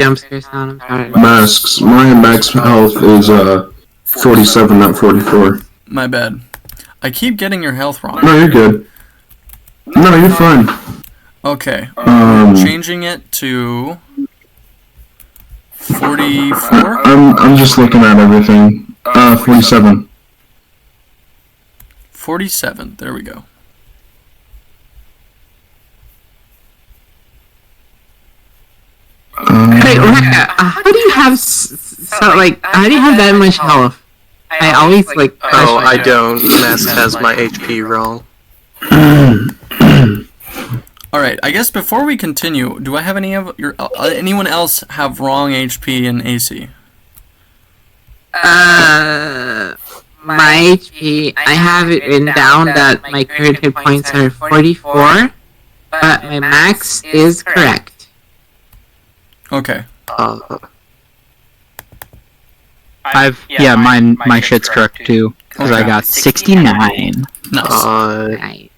jump scare sound. I'm sorry. Masks. My max health is 47, not 44. My bad. I keep getting your health wrong. No, you're good. No, you're fine. Okay. Changing it to 44? I'm just looking at everything. 47. 47. There we go. Wait, how do you have how do you have that much health? I always like. Oh, I don't. Mask has my HP wrong. Alright, I guess before we continue, do I have any of your anyone else have wrong HP and AC? My HP, I have it written down that my current hit points are 44, but my max is correct. Okay. My shit's correct too, because I got 69. Nice.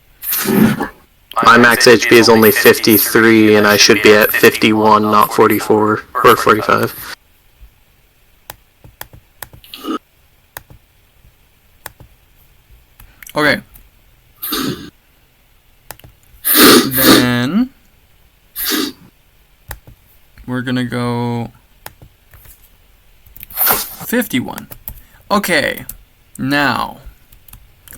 My max HP is only 53, and I should be at 51, not 44 or 45. Okay. Then we're gonna go 51. Okay. Now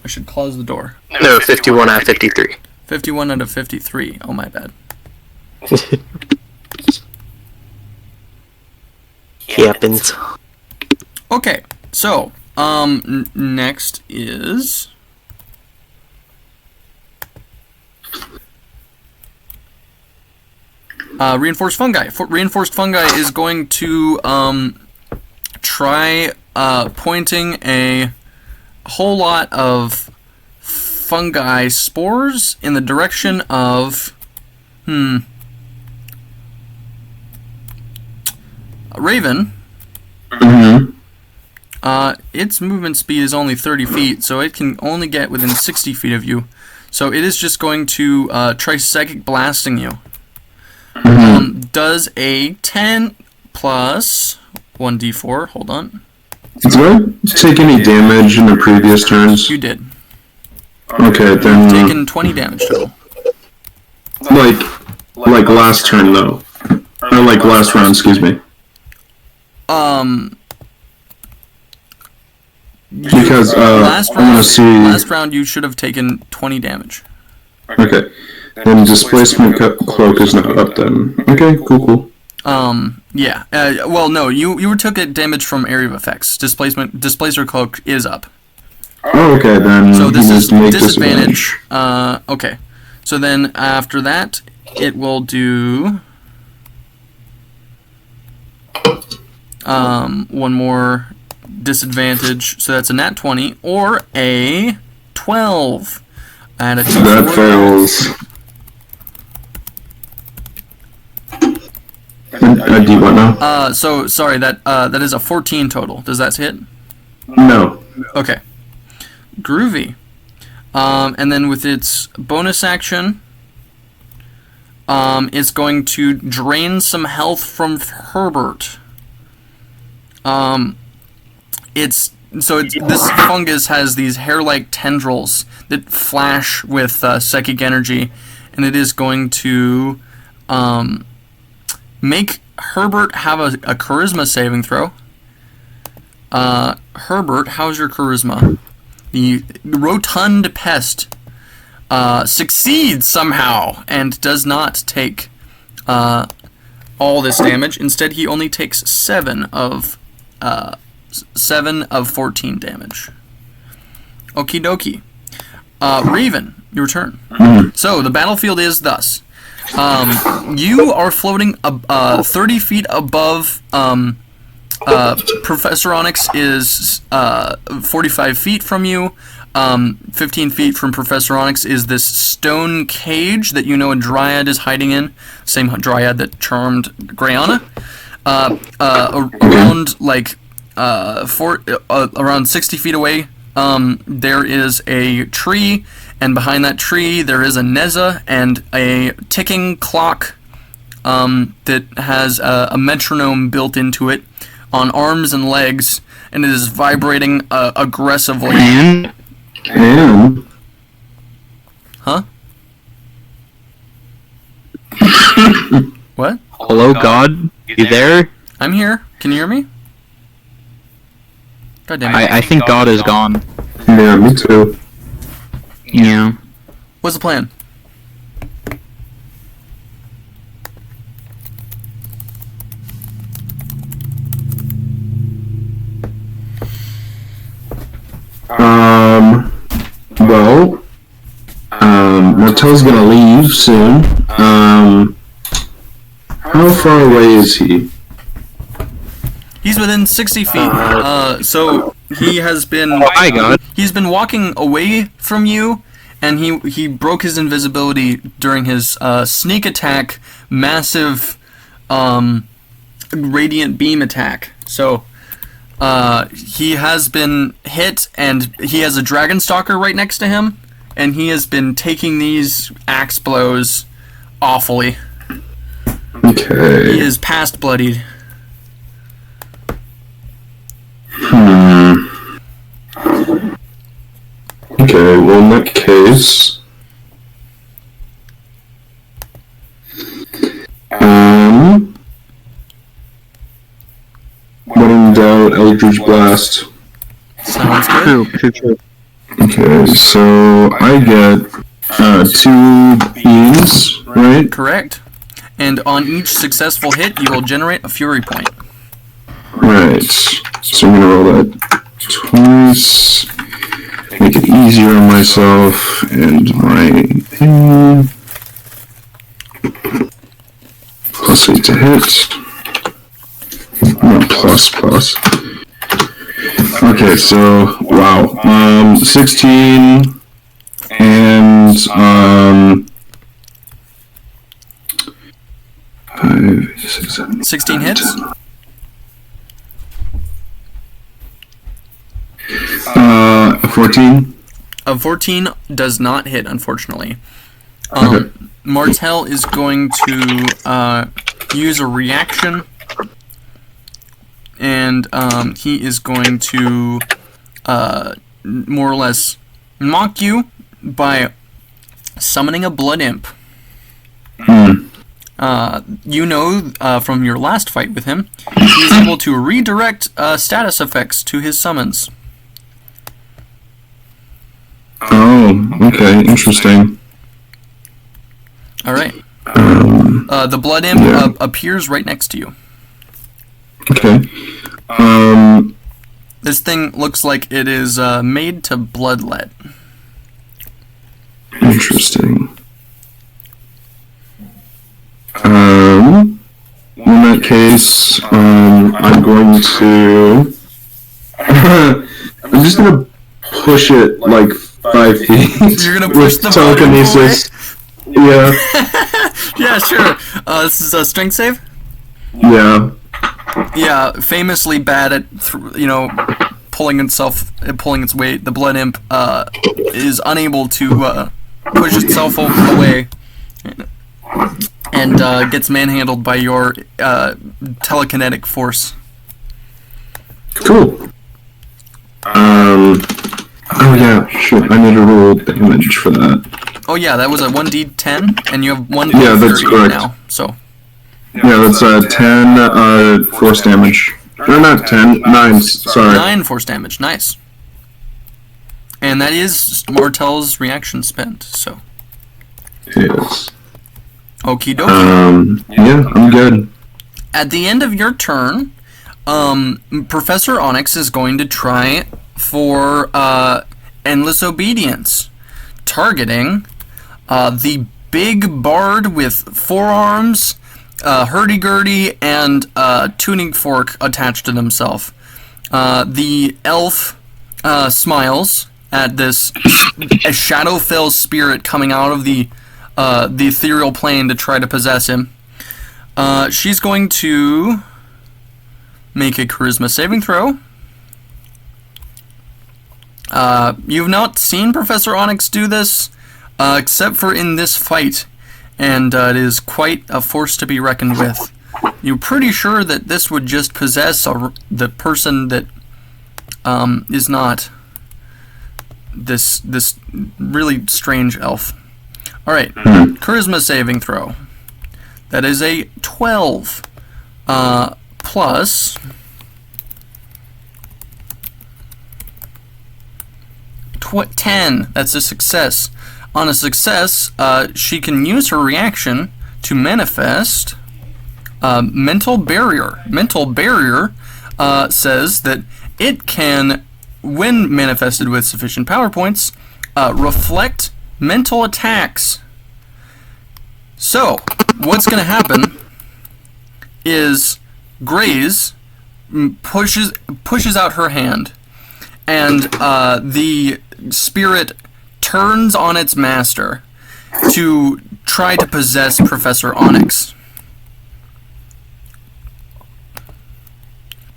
I should close the door. No, 51 out of 53. 51 out of 53. Oh, my bad. Happens. Okay. So, next is reinforced fungi. Reinforced fungi is going to try pointing a whole lot of fungi spores in the direction of Raven. Its movement speed is only 30 feet, so it can only get within 60 feet of you. So it is just going to try psychic blasting you. Does a 10 plus 1d4. Hold on. Did I take any damage in the previous turns? You did. Okay, then. Taken 20 damage total. Like last turn though, or like last round. Excuse me. Because last round you should have taken 20 damage. Okay. Then displacement cloak is not up then. Okay, cool. Yeah. Well, no, you took it damage from area of effects. Displacer cloak is up. Oh, okay, then. So this is disadvantage. Okay. So then after that, it will do one more disadvantage. So that's a nat 20 or a 12. Add a d4. That fails. A d what now? So sorry, that is a 14 total. Does that hit? No. Okay. Groovy. And then with its bonus action, it's going to drain some health from Herbert. This fungus has these hair-like tendrils that flash with psychic energy, and it is going to make Herbert have a charisma saving throw. Herbert, how's your charisma? The rotund pest succeeds somehow and does not take all this damage. Instead, he only takes 7 of 14 damage. Okie dokie. Raven, your turn. So the battlefield is thus. You are floating 30 feet above. Professor Onyx is 45 feet from you. 15 feet from Professor Onyx is this stone cage that you know a dryad is hiding in. Same dryad that charmed Grayana. Around 60 feet away, there is a tree, and behind that tree there is a Neza and a ticking clock that has a metronome built into it on arms and legs, and it is vibrating aggressively. And Huh? What? hello, God, you there? I'm here. Can you hear me? God damn it. I think God is gone. Yeah, me too. Yeah. What's the plan? Well, Martel's gonna leave soon. How far away is he? He's within 60 feet. So he has been. Hi, God. He's been walking away from you, and he broke his invisibility during his sneak attack, massive, radiant beam attack. So, he has been hit, and he has a dragon stalker right next to him, and he has been taking these axe blows awfully. He Okay. is past bloodied. Okay, well, in that case... When in doubt, Eldritch Blast. Sounds good. True. Okay, so I get 2 beams, right? Correct. And on each successful hit, you will generate a fury point. Right. So I'm gonna roll that twice. Make it easier on myself and my thing. +8 to hit. No, plus. Okay, so wow. 16 and 5, 6, 7, 16 hits? 14. A 14 does not hit, unfortunately. Okay. Martel is going to use a reaction, and he is going to more or less mock you by summoning a blood imp. You know from your last fight with him, he is able to redirect status effects to his summons. Oh, okay, interesting. Alright. The blood imp appears right next to you. Okay. This thing looks like it is made to bloodlet. Interesting. In that case, I'm going to... I'm just gonna push it like 5 feet. You're gonna push with the blood imp telekinesis. Yeah. Yeah, sure. This is a strength save? Yeah. Yeah, famously bad at, pulling its weight. The blood imp is unable to push itself away, and gets manhandled by your telekinetic force. Cool. Oh yeah, shoot, I need to roll damage for that. Oh yeah, that was a 1d10, and you have 1d30 Yeah, that's correct. now. So Yeah, that's 10 force damage. Or not 10, 9, sorry. 9 force damage. Nice. And that is Martel's reaction spent. So Yes. okie dokie. Yeah, I'm good. At the end of your turn, Professor Onyx is going to try for Endless Obedience, targeting the big bard with 4 arms, hurdy-gurdy, and tuning fork attached to themselves. The elf smiles at this Shadowfell spirit coming out of the ethereal plane to try to possess him. She's going to make a charisma saving throw. You've not seen Professor Onyx do this, except for in this fight. and it is quite a force to be reckoned with. You're pretty sure that this would just possess the person that is not this really strange elf. All right, charisma saving throw. That is a 12 plus 10. That's a success. On a success, she can use her reaction to manifest mental barrier. Mental barrier says that it can, when manifested with sufficient power points, reflect mental attacks. So, what's going to happen is Graze pushes out her hand, and the spirit turns on its master to try to possess Professor Onyx.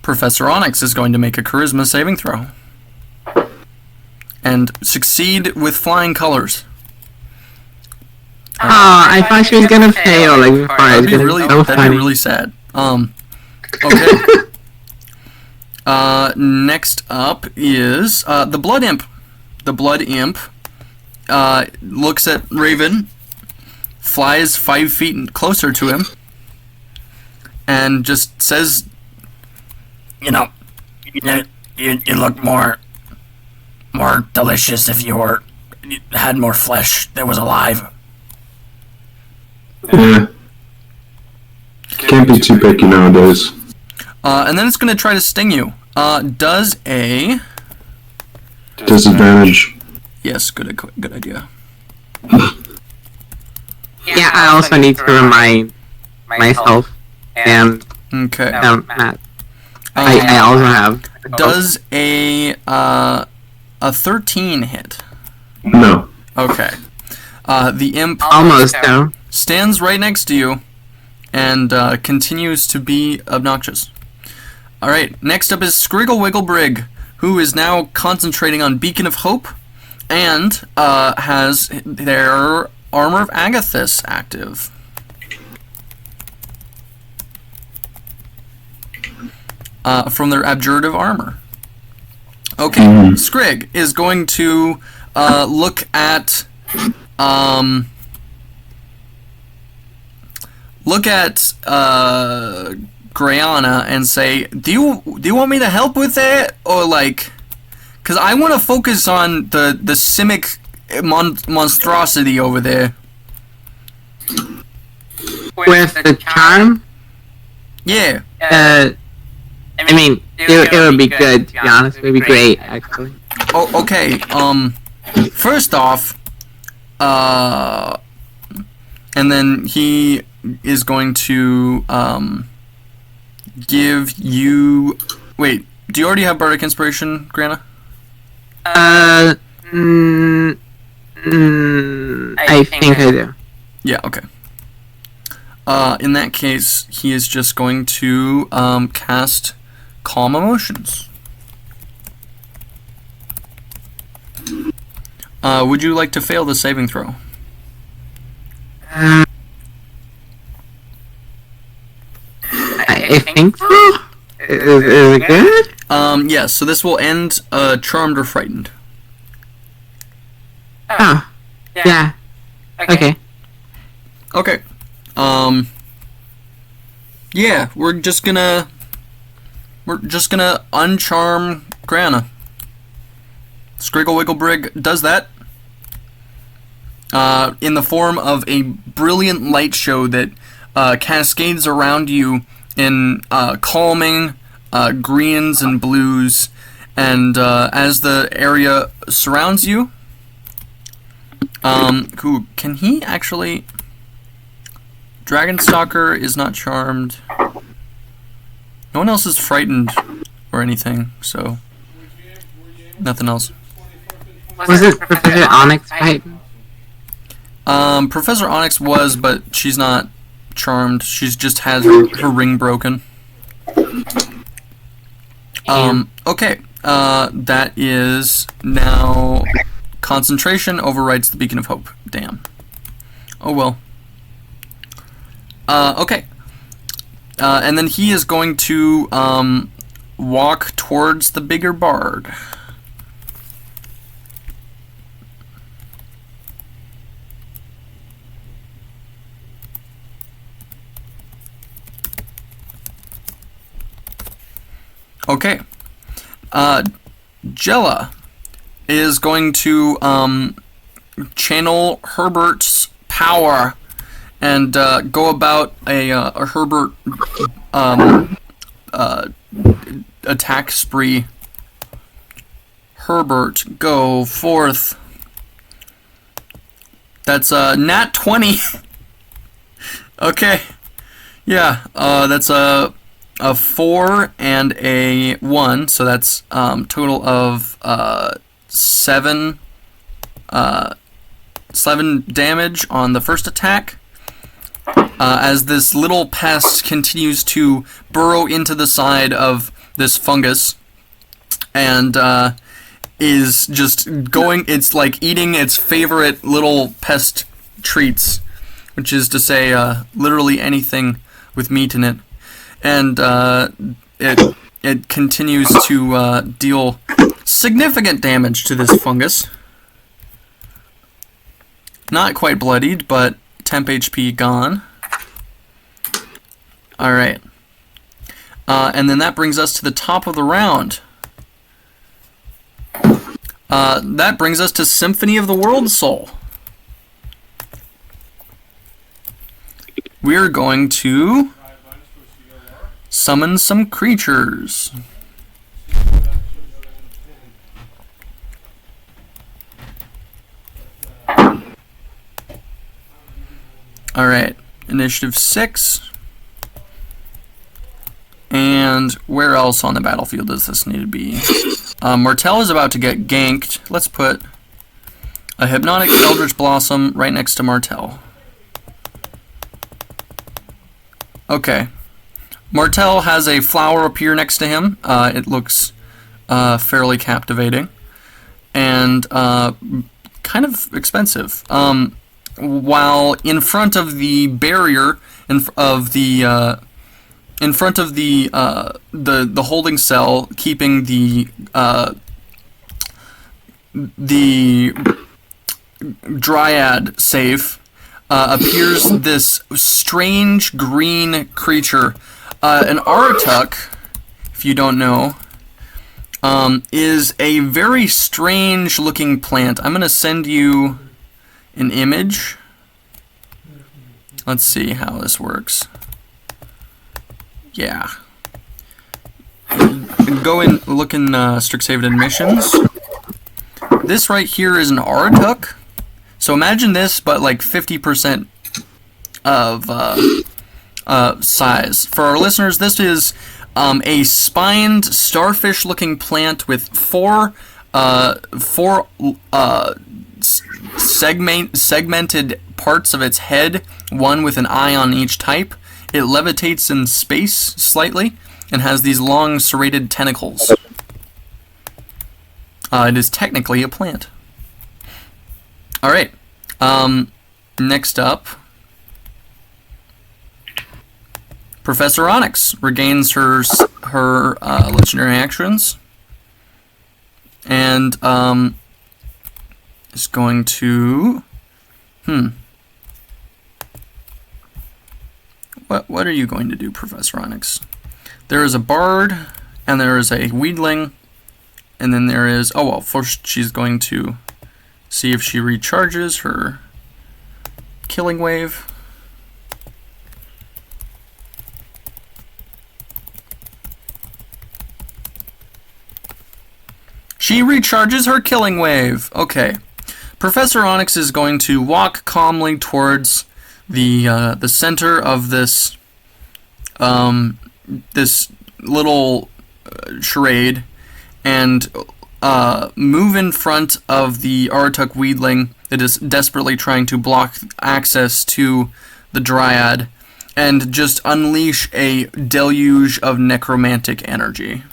Professor Onyx is going to make a charisma saving throw and succeed with flying colors. Oh, I thought she was gonna fail like before. That'd be really, so that'd be really sad. Okay. Next up is the Blood Imp. The Blood Imp looks at Raven, flies 5 feet closer to him, and just says, You look more delicious if you had more flesh that was alive. Yeah. Can't be too picky nowadays. and then it's going to try to sting you. Does a... Disadvantage. Yes, good idea. Yeah, I also need to remind myself and Okay. Matt. I also have. Does a 13 hit? No. Okay. The imp Almost though. stands right next to you and continues to be obnoxious. Alright, next up is Scriggle Wiggle Brig, who is now concentrating on Beacon of Hope and has their Armor of Agathis active. From their Abjurative Armor. Okay, Scrig is going to look at Grayana and say, do you want me to help with that, or like, because I want to focus on the Simic monstrosity over there. With the charm, Yeah. I mean, it would be good, to be honest. It would be great, actually. Oh, okay. First off, and then he is going to give you. Wait, do you already have Bardic Inspiration, Grana? I think I do. Yeah. Okay. In that case, he is just going to cast Calm Emotions. Would you like to fail the saving throw? I think so. Is it good? Yes. So this will end Charmed or Frightened. Oh, yeah. Okay. Okay. Yeah, we're just gonna uncharm Grana. Scriggle Wiggle Brig does that in the form of a brilliant light show that cascades around you in calming greens and blues, and as the area surrounds you, can he actually... Dragonstalker is not charmed. No one else is frightened or anything, so nothing else. Was it Professor Onyx fighting? Professor Onyx was, but she's not charmed. She's just had her ring broken. Okay. That is now concentration overwrites the Beacon of Hope. Damn. Oh well. Okay. And then he is going to walk towards the bigger bard. Okay. Jella is going to channel Herbert's power and go about a Herbert attack spree. Herbert, go forth. That's a nat 20. Okay. Yeah, that's a 4 and a 1, so that's total of 7 damage on the first attack. As this little pest continues to burrow into the side of this fungus and is just going, it's like eating its favorite little pest treats, which is to say literally anything with meat in it. And it continues to deal significant damage to this fungus. Not quite bloodied, but temp HP gone. Alright. And then that brings us to the top of the round. That brings us to Symphony of the World Soul. We're going to summon some creatures. Alright, initiative 6. And where else on the battlefield does this need to be? Martel is about to get ganked. Let's put a Hypnotic Eldritch Blossom right next to Martel. Okay. Martel has a flower appear next to him. It looks fairly captivating and kind of expensive. While in front of the barrier, in front of the holding cell, keeping the dryad safe, appears this strange green creature. An Aratuk, if you don't know, is a very strange looking plant. I'm going to send you an image. Let's see how this works. Yeah. Go in, look in Strixhaven Admissions. This right here is an Aratuk. So imagine this, but like 50% of size. For our listeners, this is a spined, starfish-looking plant with four segmented parts of its head, one with an eye on each type. It levitates in space slightly and has these long serrated tentacles. It is technically a plant. Alright. Next up, Professor Onyx regains her legendary actions and is going to What are you going to do, Professor Onyx? There is a bard, and there is a weedling, and then there is... Oh, well, first she's going to see if she recharges her killing wave. She recharges her killing wave. Okay. Professor Onyx is going to walk calmly towards the center of this this little charade and move in front of the Aratuk Weedling that is desperately trying to block access to the Dryad and just unleash a deluge of necromantic energy.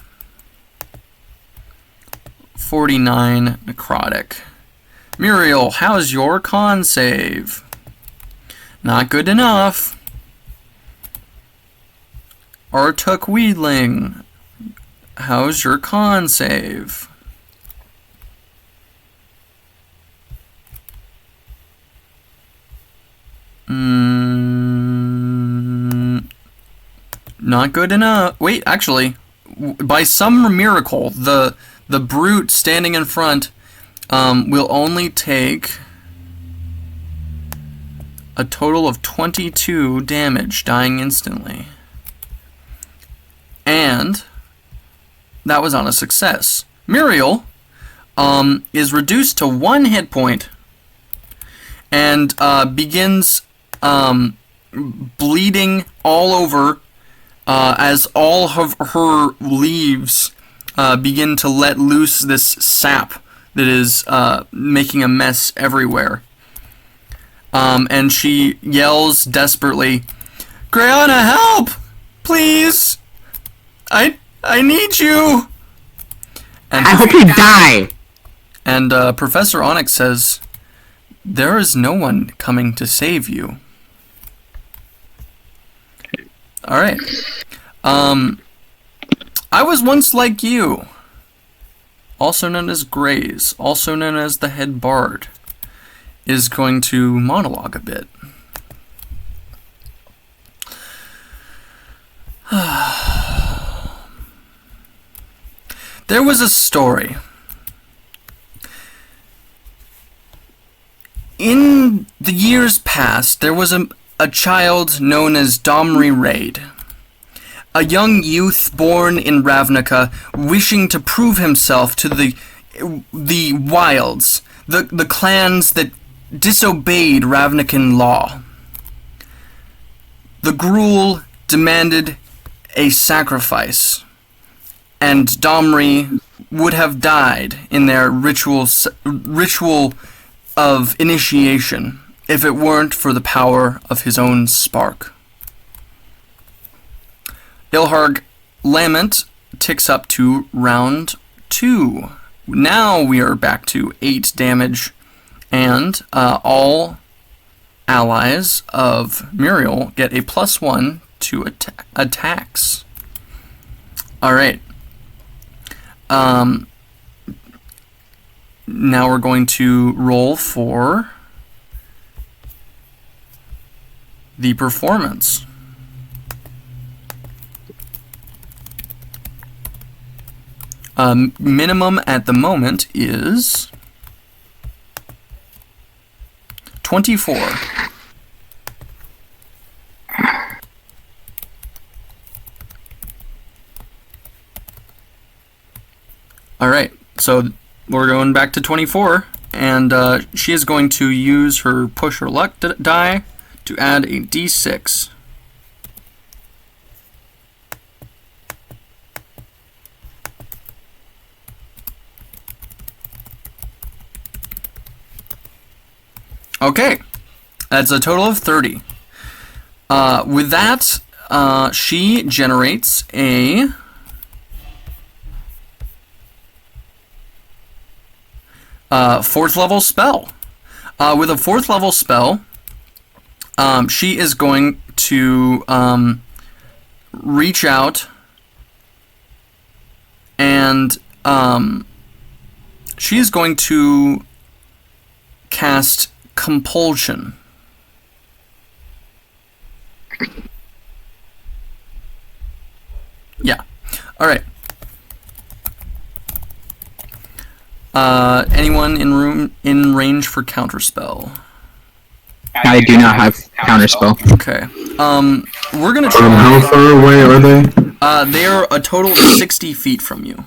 49 necrotic. Muriel, how's your con save? Not good enough. Artuk Weedling, how's your con save? Not good enough. Wait, actually, by some miracle, the brute standing in front will only take a total of 22 damage, dying instantly. And that was on a success. Muriel is reduced to 1 hit point and begins bleeding all over as all of her leaves begin to let loose this sap that is making a mess everywhere. And she yells desperately, "Grayana, help! Please! I need you!" And I hope you die! And Professor Onyx says, "There is no one coming to save you." Alright. I was once like you. Also known as Grays, also known as the head bard, is going to monologue a bit. There was a story. In the years past, there was a child known as Domri Raid. A young youth born in Ravnica, wishing to prove himself to the wilds, the clans that disobeyed Ravnican law. The Gruul demanded a sacrifice, and Domri would have died in their ritual of initiation if it weren't for the power of his own spark. Ilharg Lament ticks up to round 2. Now we are back to 8 damage, and all allies of Muriel get a +1 to attacks. Alright. Now we're going to roll for the performance. Minimum at the moment is 24. Alright, so we're going back to 24, and she is going to use her push her luck die to add a d6. Okay, that's a total of 30. With that, she generates a fourth level spell. With a 4th level spell, she is going to reach out and she is going to cast Compulsion. Yeah. Alright. Anyone in range for counterspell? I do not have counterspell. Okay. We're gonna try. How far away are they? They are a total of 60 feet from you.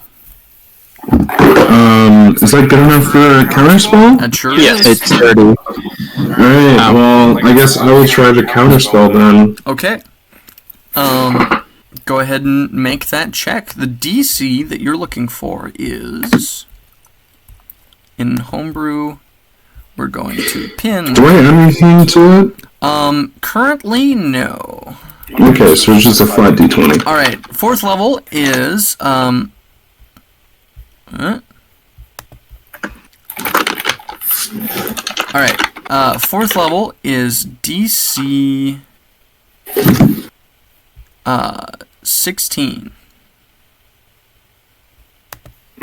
Is that good enough for a counterspell? That sure Yes, is. it's 30. Alright, well, I guess I will try to counterspell then. Okay. Go ahead and make that check. The DC that you're looking for is in Homebrew. We're going to pin. Do I add anything to it? Currently no. Okay, so it's just a flat d20. All right. 4th level is All right. 4th level is DC 16.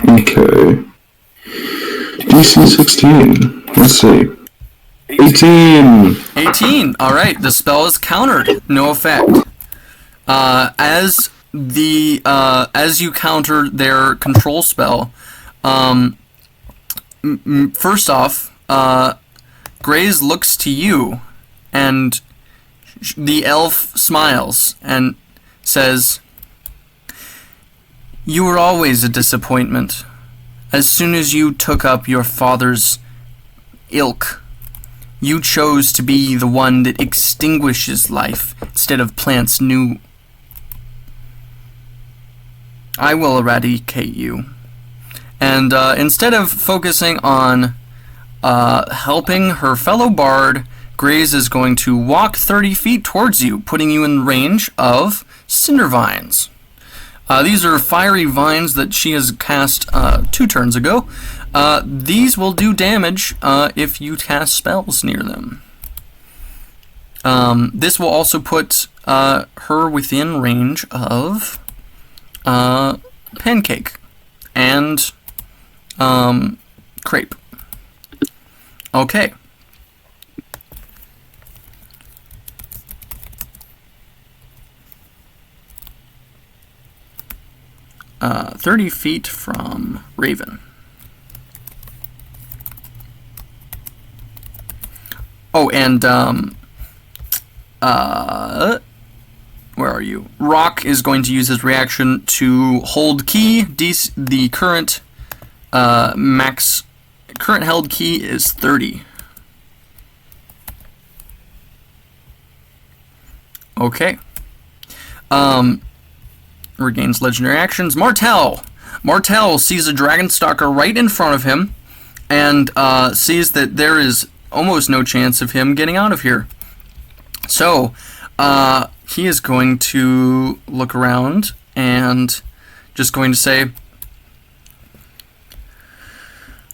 Okay. DC 16. Let's see. 18! 18. All right, the spell is countered. No effect. As you counter their control spell, first off, Graze looks to you, and the elf smiles and says, "You were always a disappointment. As soon as you took up your father's ilk, you chose to be the one that extinguishes life instead of plants new. I will eradicate you." And instead of focusing on helping her fellow bard, Graze is going to walk 30 feet towards you, putting you in range of Cinder Vines. These are fiery vines that she has cast 2 turns ago. These will do damage if you cast spells near them. This will also put her within range of Pancake and Crepe. Okay. 30 feet from Raven. Oh, and where are you? Rock is going to use his reaction to hold key. The current current held key is 30. Okay. Regains legendary actions. Martel sees a Dragonstalker right in front of him and sees that there is almost no chance of him getting out of here. So he is going to look around and just going to say,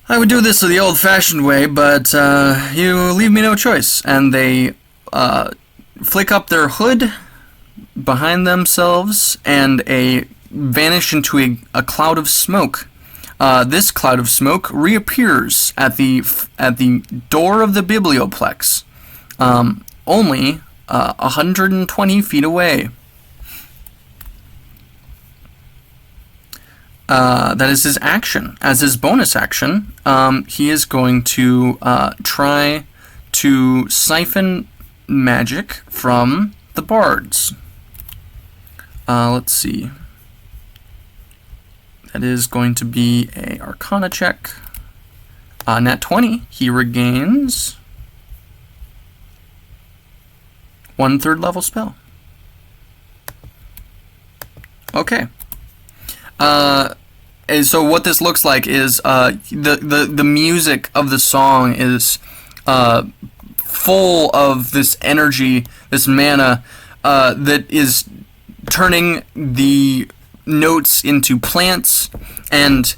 "I would do this the old-fashioned way, but you leave me no choice." And they flick up their hood behind themselves and vanish into a cloud of smoke. This cloud of smoke reappears at the door of the biblioplex, only 120 feet away. That is his action. As his bonus action, he is going to try to siphon magic from the bards. Let's see. That is going to be a Arcana check. Nat 20. He regains 1/3 level spell. Okay. And so what this looks like is the music of the song is full of this energy, this mana that is turning the notes into plants, and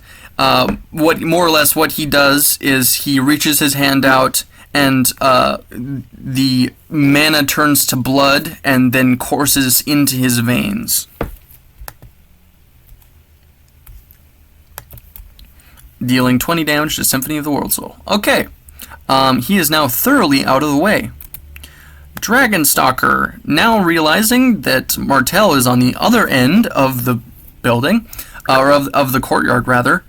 what more or less what he does is he reaches his hand out and the mana turns to blood and then courses into his veins. Dealing 20 damage to Symphony of the World Soul. Okay, he is now thoroughly out of the way. Dragonstalker, now realizing that Martel is on the other end of the building, or of the courtyard rather,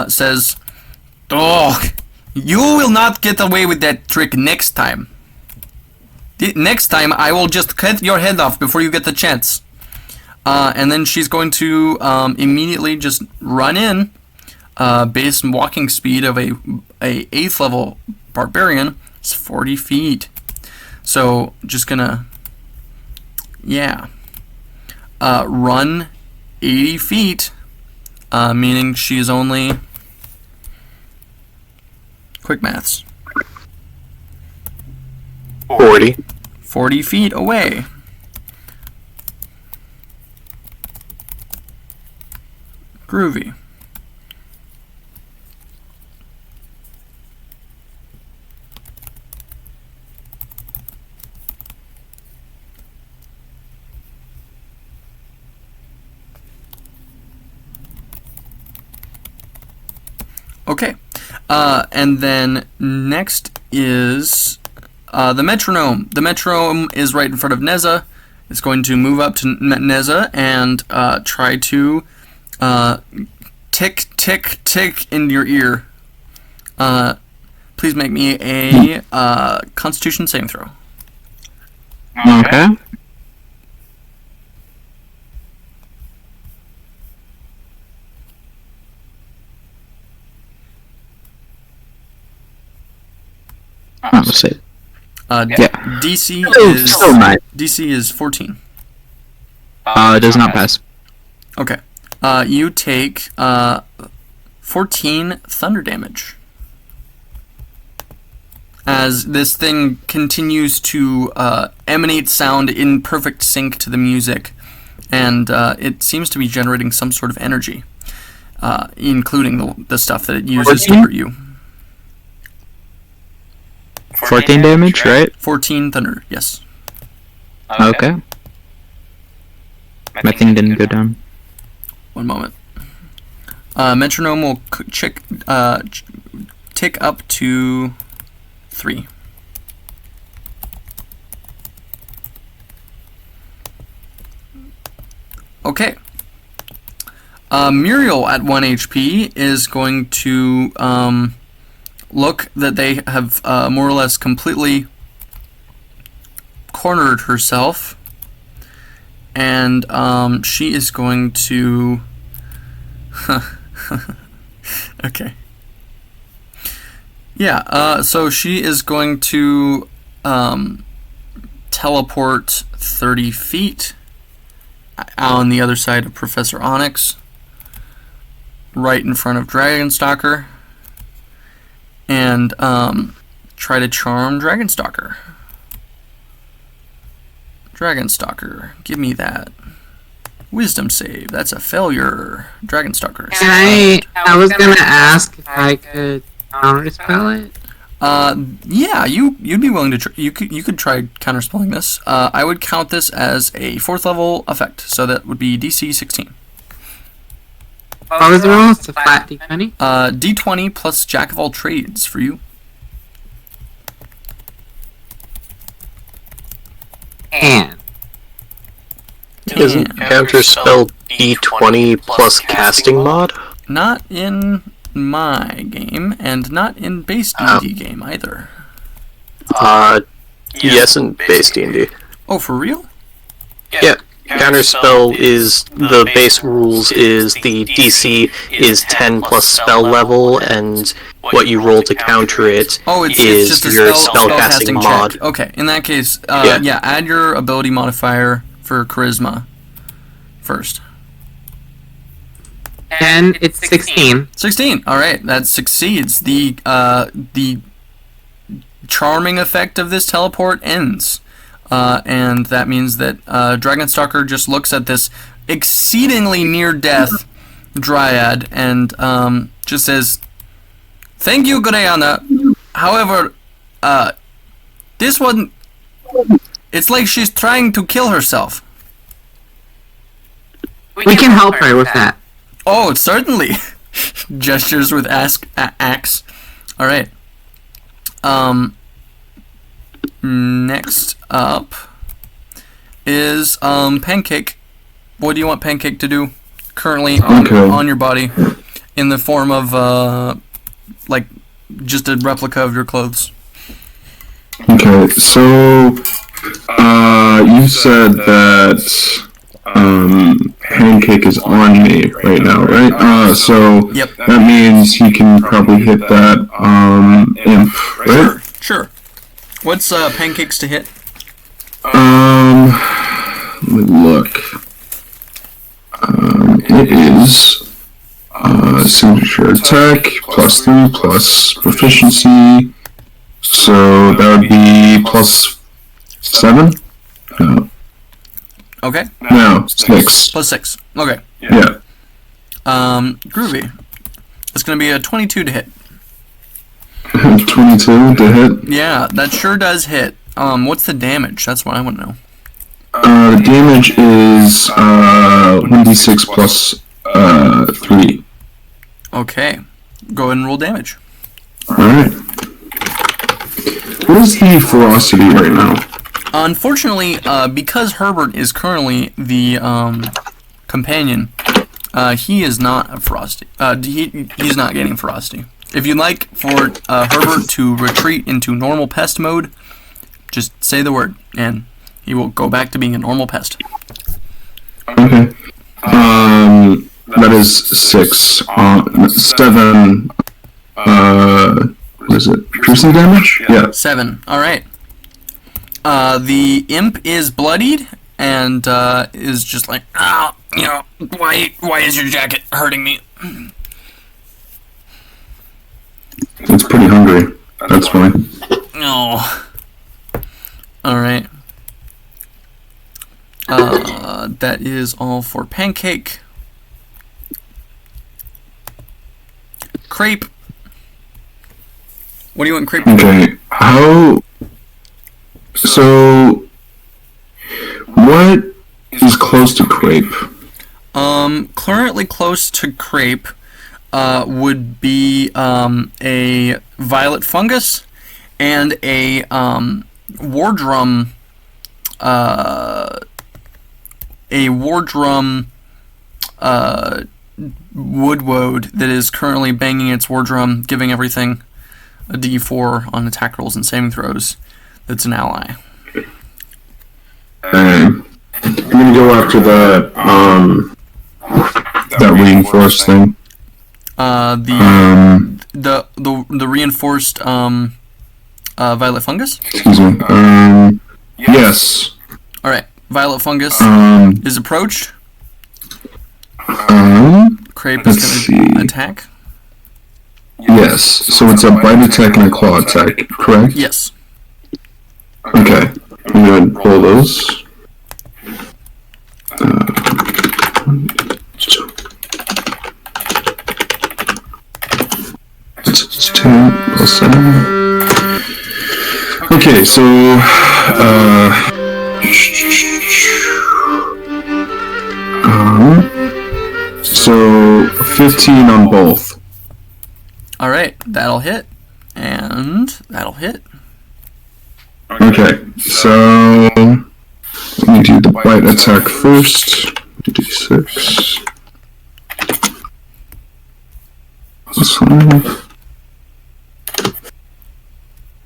says, "Oh, you will not get away with that trick next time. Next time I will just cut your head off before you get the chance." And then she's going to immediately just run in, base walking speed of a 8th level barbarian. It's 40 feet. So just gonna, run 80 feet, meaning she is only, quick maths, 40 feet away. Groovy. Okay. And then next is the metronome. The metronome is right in front of Neza. It's going to move up to Neza and try to tick, tick, tick in your ear. Please make me a Constitution saving throw. Okay. Let's see. DC Oh, is so nice. DC is 14. It does not pass. Okay. You take 14 thunder damage. As this thing continues to emanate sound in perfect sync to the music, and it seems to be generating some sort of energy, including the stuff that it uses to hurt you. 14 damage, right? 14 thunder, yes. Okay. My thing didn't go down. One moment. Metronome will tick up to 3. Okay. Muriel at 1 HP is going to look that they have more or less completely cornered herself, and she is going to okay. Yeah, so she is going to teleport 30 feet on the other side of Professor Onyx, right in front of Dragonstalker, and try to charm Dragonstalker. Dragonstalker, give me that. Wisdom save. That's a failure. Dragonstalker. I was gonna ask if I could counterspell it. Yeah, you'd be willing to. You could try counterspelling this. I would count this as a 4th level effect, so that would be DC 16. What was the roll? It's a flat d20. D20 plus Jack of all trades for you. And Isn't counterspell D20 plus casting mod? Not in my game, and not in base D&D game either. Yes, in base D&D. Oh, for real? Yeah. Counterspell is the base rules is the DC is 10 plus spell level, and what you roll to counter it Oh, it's is just a your spellcasting spellcasting mod. check. Okay, in that case, Yeah. yeah, add your ability modifier for charisma first. and it's 16. 16. All right, that succeeds. The charming effect of this teleport ends, and that means that Dragonstalker just looks at this exceedingly near-death dryad and just says, "Thank you, Grayana. However, this one, it's like she's trying to kill herself." We can help her with that. Oh, certainly. Gestures with axe. All right. Next up is Pancake. What do you want Pancake to do currently on your body in the form of like just a replica of your clothes? Okay, so you said that Pancake is on me right now, right? So Yep. that means he can probably hit that imp, right? Sure. What's Pancake's to hit? Let me look. It is signature attack +3 plus proficiency. So that would be +7. No, Okay. no, 6. +6. Okay. Yeah. Groovy. It's gonna be a 22 to hit. 22 to hit. Yeah, that sure does hit. What's the damage? That's what I want to know. The damage is 1d6 plus 3. Okay. go ahead and roll damage. Alright. What is the ferocity right now? Unfortunately, because Herbert is currently the companion, he is not a ferocity. He's not getting ferocity. If you'd like for Herbert to retreat into normal pest mode, just say the word, and he will go back to being a normal pest. Okay. That is 6. 7. What is it? Piercing damage? Yeah. 7. All right. The imp is bloodied and is just like, why is your jacket hurting me? It's pretty hungry. That's why. Oh. All right. That is all for Pancake. Crepe. What do you want, Crepe? Okay. So, what is close to Crepe? Currently close to Crepe would be a violet fungus and a wardrum woodwode that is currently banging its wardrum, giving everything a D4 on attack rolls and saving throws. That's an ally. I'm gonna go after that reinforced thing. The reinforced violet fungus? Excuse me. Yes. Alright, violet fungus is approached. Crepe is going to attack. Yes, so it's a bite attack and a claw attack, correct? Yes. Okay, I'm gonna pull those. 10 plus 7. Okay, so so 15 on both. Alright, that'll hit. And that'll hit. Okay, so let me do the bite attack first. D6. Plus 5.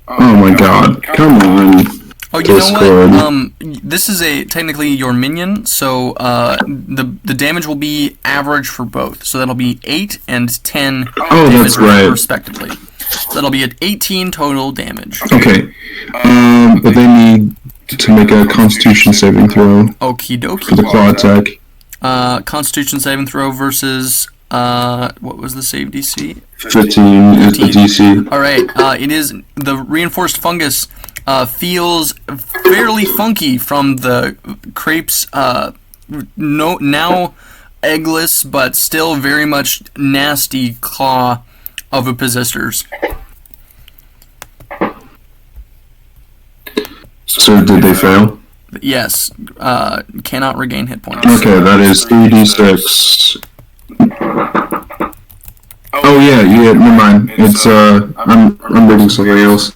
Oh my god, come on. Oh, you know what? This is technically your minion, so the damage will be average for both. So that'll be 8 and 10 damage that's right. respectively. So that'll be at 18 total damage. Okay, but they need to make a Constitution saving throw Okie dokie. for the claw attack. Constitution saving throw versus what was the save DC? 15 is the DC. Alright, it is the reinforced fungus feels fairly funky from the Crepe's now eggless but still very much nasty claw of a possessor's. So did they fail? Yes, cannot regain hit points. Okay, that is 3d6. Oh yeah, never mind. It's I'm reading something else.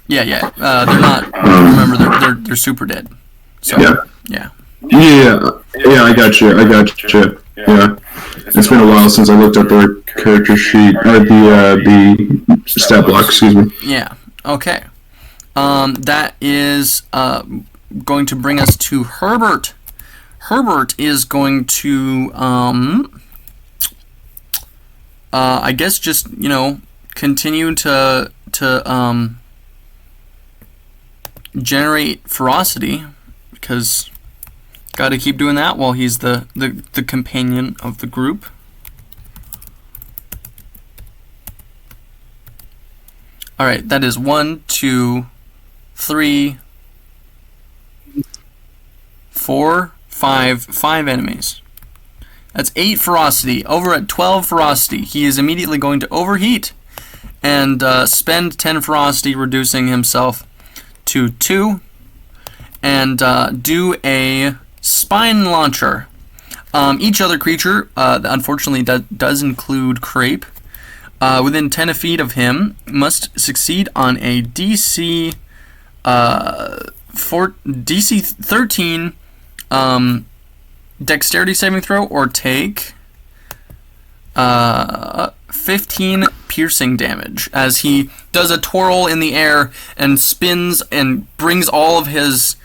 Yeah, they're not. Remember, they're super dead. So Yeah, I got you. Yeah, it's been a while since I looked at their character sheet, the stat block. Excuse me. Yeah. Okay. That is going to bring us to Herbert. Herbert is going to I guess just continue to generate ferocity, because got to keep doing that while he's the companion of the group. All right, that is 1, 2, 3, 4, 5 enemies. That's 8 ferocity. Over at 12 ferocity, he is immediately going to overheat and spend 10 ferocity, reducing himself to 2, and do a spine launcher. Each other creature, unfortunately, does include Crepe, within 10 feet of him must succeed on a DC 13 dexterity saving throw or take 15 piercing damage as he does a twirl in the air and spins and brings all of his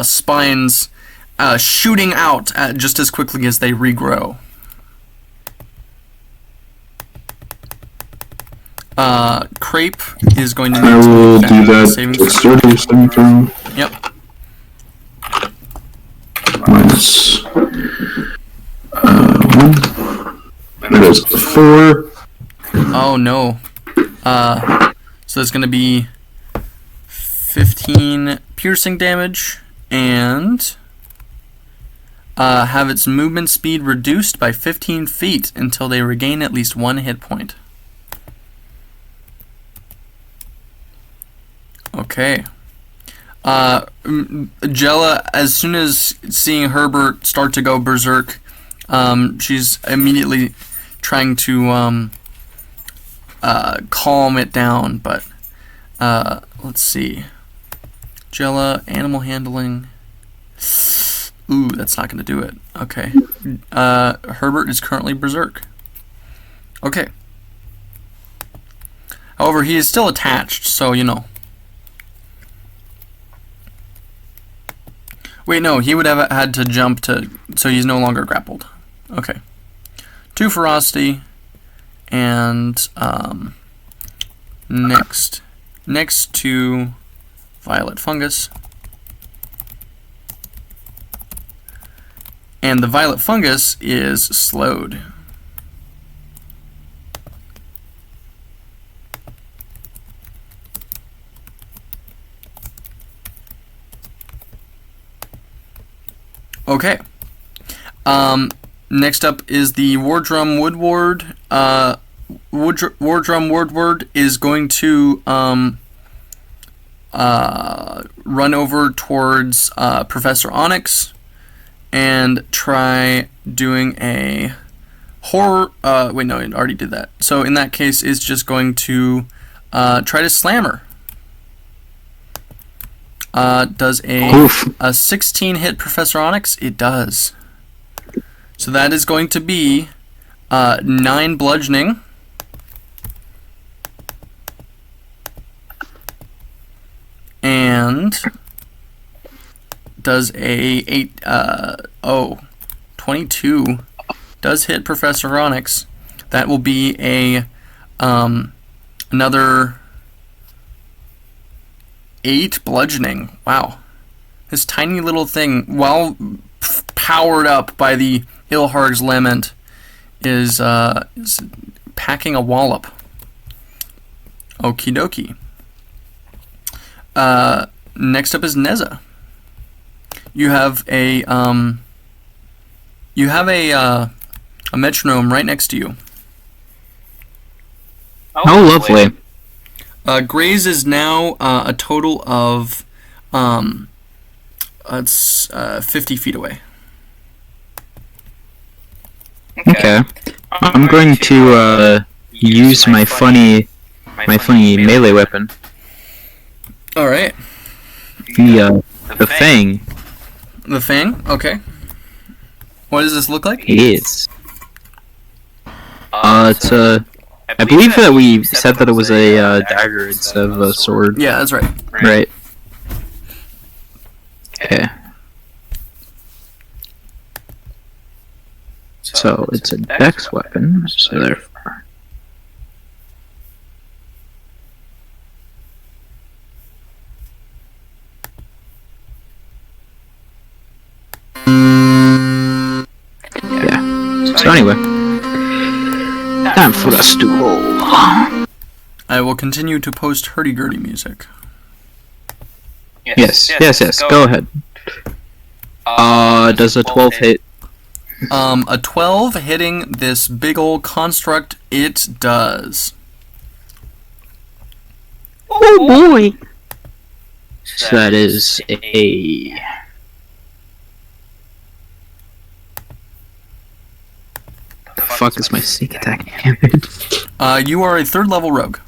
spines shooting out just as quickly as they regrow. Crepe is going to need I will to do that. saving throw. Dexterity saving throw. Yep. Minus 1. That is a 4. Oh no. So it's going to be 15 piercing damage and have its movement speed reduced by 15 feet until they regain at least 1 hit point. Okay. Jella, as soon as seeing Herbert start to go berserk, she's immediately trying to calm it down, but let's see. Jella, animal handling. Ooh, that's not going to do it. Okay. Herbert is currently berserk. Okay. However, he is still attached, so you know. Wait, no, he would have had to jump to, so he's no longer grappled. Okay. 2 ferocity, and next to violet fungus. And the violet fungus is slowed. Okay. Next up is the Wardrum Woodward. Wardrum Woodward is going to run over towards Professor Onyx and try doing a horror. Wait, no, it already did that. So in that case, it's just going to try to slam her. Does a 16 hit Professor Onyx? It does. So that is going to be 9 bludgeoning. And does a 22 does hit Professor Onyx. That will be a another 8 bludgeoning. Wow. This tiny little thing, while powered up by the Ilharg's Lament, is packing a wallop. Okie dokie. Next up is Neza. You have a metronome right next to you. Oh, lovely. Graze is now a total of 50 feet away. Okay. I'm going to use my funny melee weapon. All right. The Fang. The Fang? Okay. What does this look like? It's I believe that we said that it was a dagger instead of a sword. Yeah, that's right. Right. Okay. So it's a dex weapon, so therefore. Yeah. So anyway. Time for us to roll. I will continue to post hurdy-gurdy music. Yes. Go ahead. Does a 12 hit? A 12 hitting this big old construct, it does. Oh boy! So that is a... fuck is my sneak attack damage? You are a 3rd level rogue.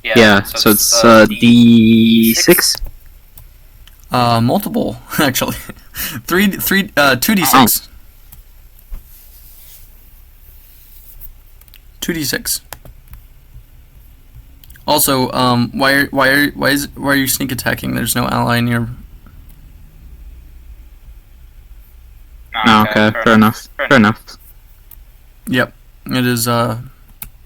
Yeah, so it's D6? Multiple, actually. 2d6. 2d6. Also, why are you sneak attacking? There's no ally near. Oh, okay, fair enough. Fair enough. Yep, it is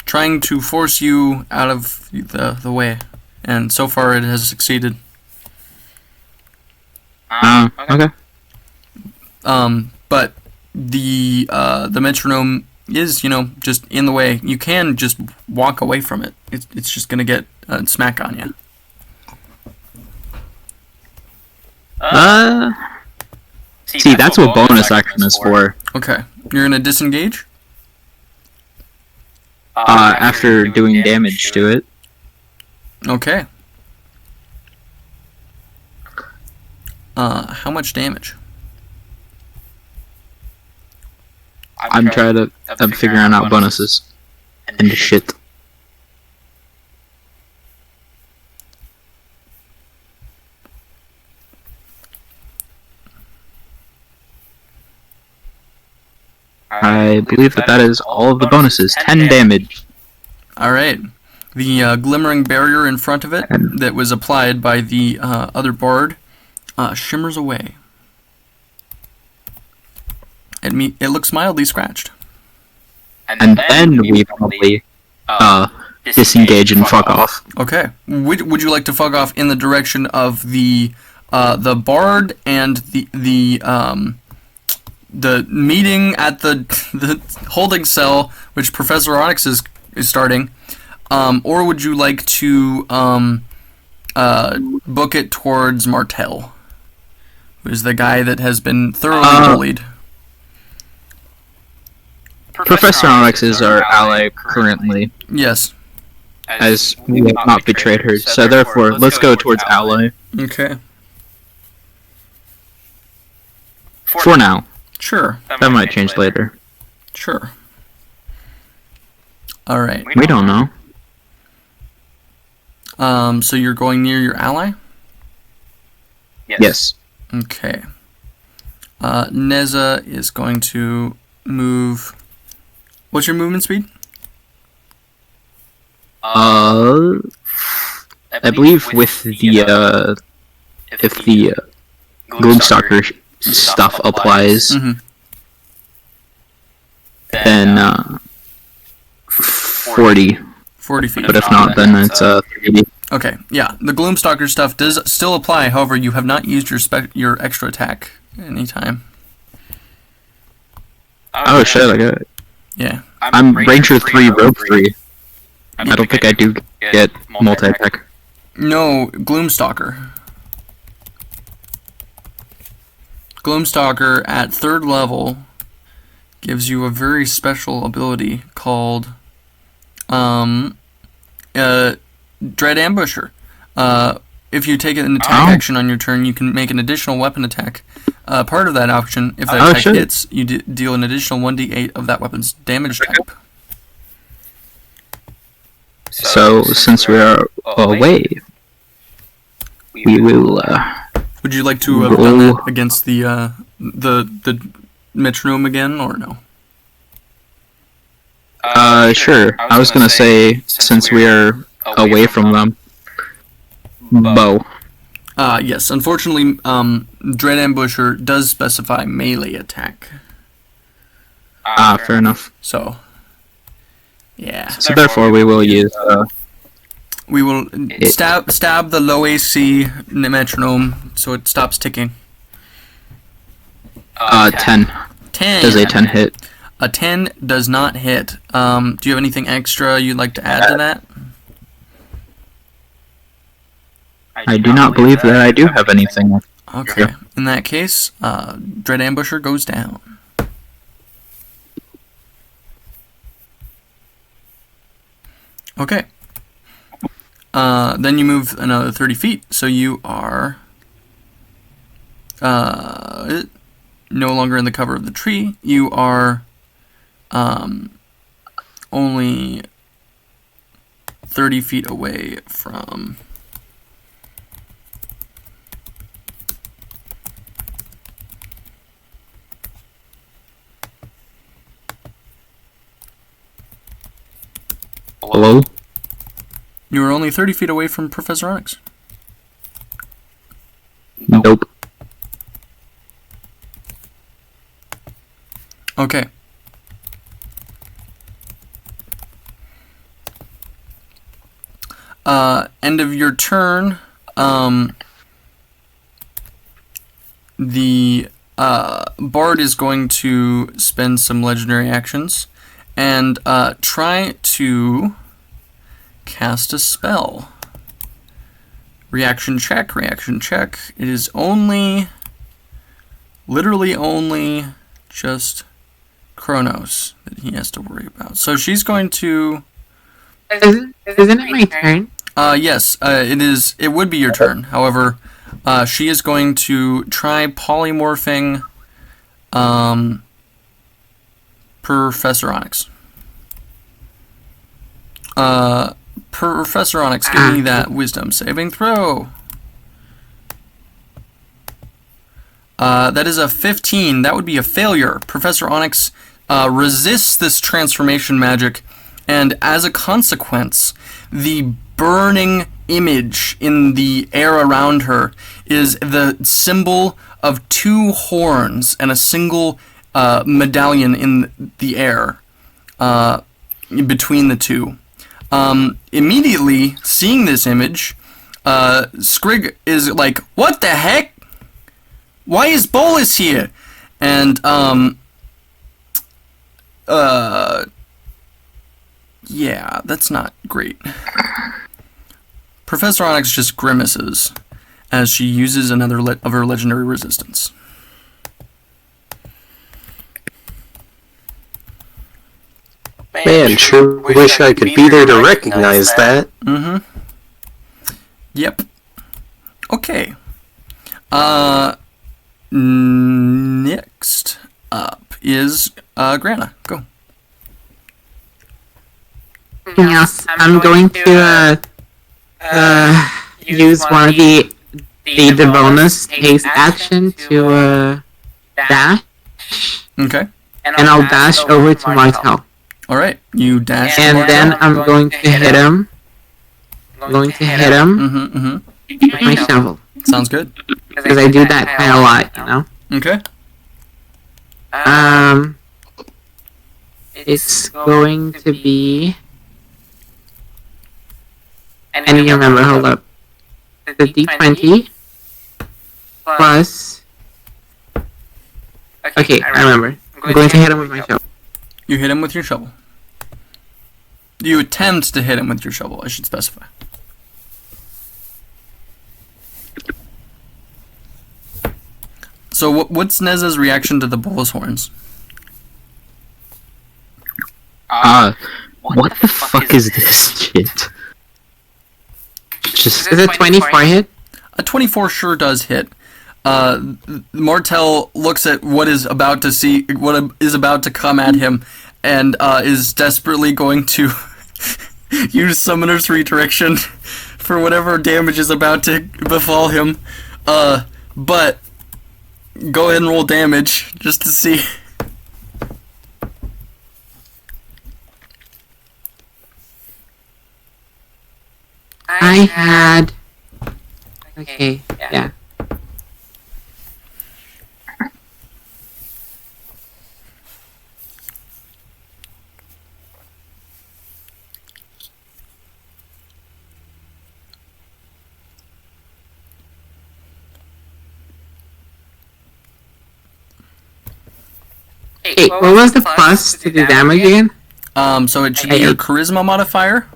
trying to force you out of the way, and so far it has succeeded. Okay. But the metronome is, just in the way. You can just walk away from it. It's just gonna get a smack on you. See, that's what bonus action is for. Okay, you're gonna disengage. After doing damage to it. Okay. How much damage? I'm trying to. I'm figuring out bonuses and shit. I believe that is all of the bonuses. 10 damage. Alright. The glimmering barrier in front of it that was applied by the other bard shimmers away. It looks mildly scratched. And then we probably disengage and fuck off. Okay. Would you like to fuck off in the direction of the bard and the meeting at the holding cell, which Professor Onyx is starting, or would you like to book it towards Martel, who is the guy that has been thoroughly bullied? Professor Onyx is our ally currently, Yes. as we have not betrayed her. So therefore, let's go towards ally Okay. for now. Sure. That might change later. Sure. All right. We don't know. So you're going near your ally? Yes. Okay. Neza is going to move. What's your movement speed? I believe with the if the Gloomstalker stuff applies, Mm-hmm. then 40. 40 feet. But if not, then it's 30. Okay, yeah. The Gloomstalker stuff does still apply. However, you have not used your extra attack anytime. Oh shit! I got it. Yeah. I'm Ranger 3, Rogue 3. I don't think I do get multi-attack. No, Gloomstalker. Gloomstalker at 3rd level gives you a very special ability called Dread Ambusher. If you take an attack action on your turn, you can make an additional weapon attack. Part of that option, if that attack hits, you deal an additional 1d8 of that weapon's damage type. So since we are away, we will. Would you like to have done that against the metronome again, or no? Sure. I was gonna say, since we are away from them, bow. Yes. Unfortunately, Dread Ambusher does specify melee attack. Fair enough. So, yeah. So therefore, we will use. We will stab the low AC metronome so it stops ticking. 10. 10. Does a 10 hit? A 10 does not hit. Do you have anything extra you'd like to add to that? I do not believe that I do have anything. Okay. In that case, Dread Ambusher goes down. Okay. Then you move another 30 feet, so you are no longer in the cover of the tree. You are only 30 feet away from... Hello? You were only 30 feet away from Professor Onyx. Nope. Okay. End of your turn. The Bard is going to spend some legendary actions and try to cast a spell. Reaction check, reaction check. It is only, literally only, just Chronos that he has to worry about. So she's going to... Isn't it my turn? Yes, it is. It would be your turn. However, she is going to try polymorphing Professor Onyx. Professor Onyx, give me that wisdom saving throw. That is a 15. That would be a failure. Professor Onyx resists this transformation magic, and as a consequence, the burning image in the air around her is the symbol of two horns and a single medallion in the air between the two. Immediately seeing this image, Skrig is like, "What the heck? Why is Bolus here?" And yeah, that's not great. Professor Onyx just grimaces as she uses another of her legendary resistance. Man, sure wish I could be there to recognize that. Mm-hmm. Yep. Okay. Next up is Grana. Go. Yes, I'm going to use one of the bonus haste action to dash, Okay. and I'll dash over to Martel. All right. You dash. And then I'm going to hit him. Mm-hmm. Mm-hmm. With my shovel. Sounds good. Because I do that kind of a lot, you know? Okay. It's going to be... I need to remember, hold up. The D20 plus... Okay, I remember. I'm going to hit him with my shovel. You hit him with your shovel. You attempt to hit him with your shovel, I should specify. So what's Neza's reaction to the bull's horns? What the fuck is this shit? Just Is it 24 hit? A 24 sure does hit. Martel looks at what is about to come at him, and is desperately going to use Summoner's Redirection for whatever damage is about to befall him. But go ahead and roll damage just to see. I had... Okay, yeah. Hey, what was the plus to the damage again? So it should be your Charisma modifier.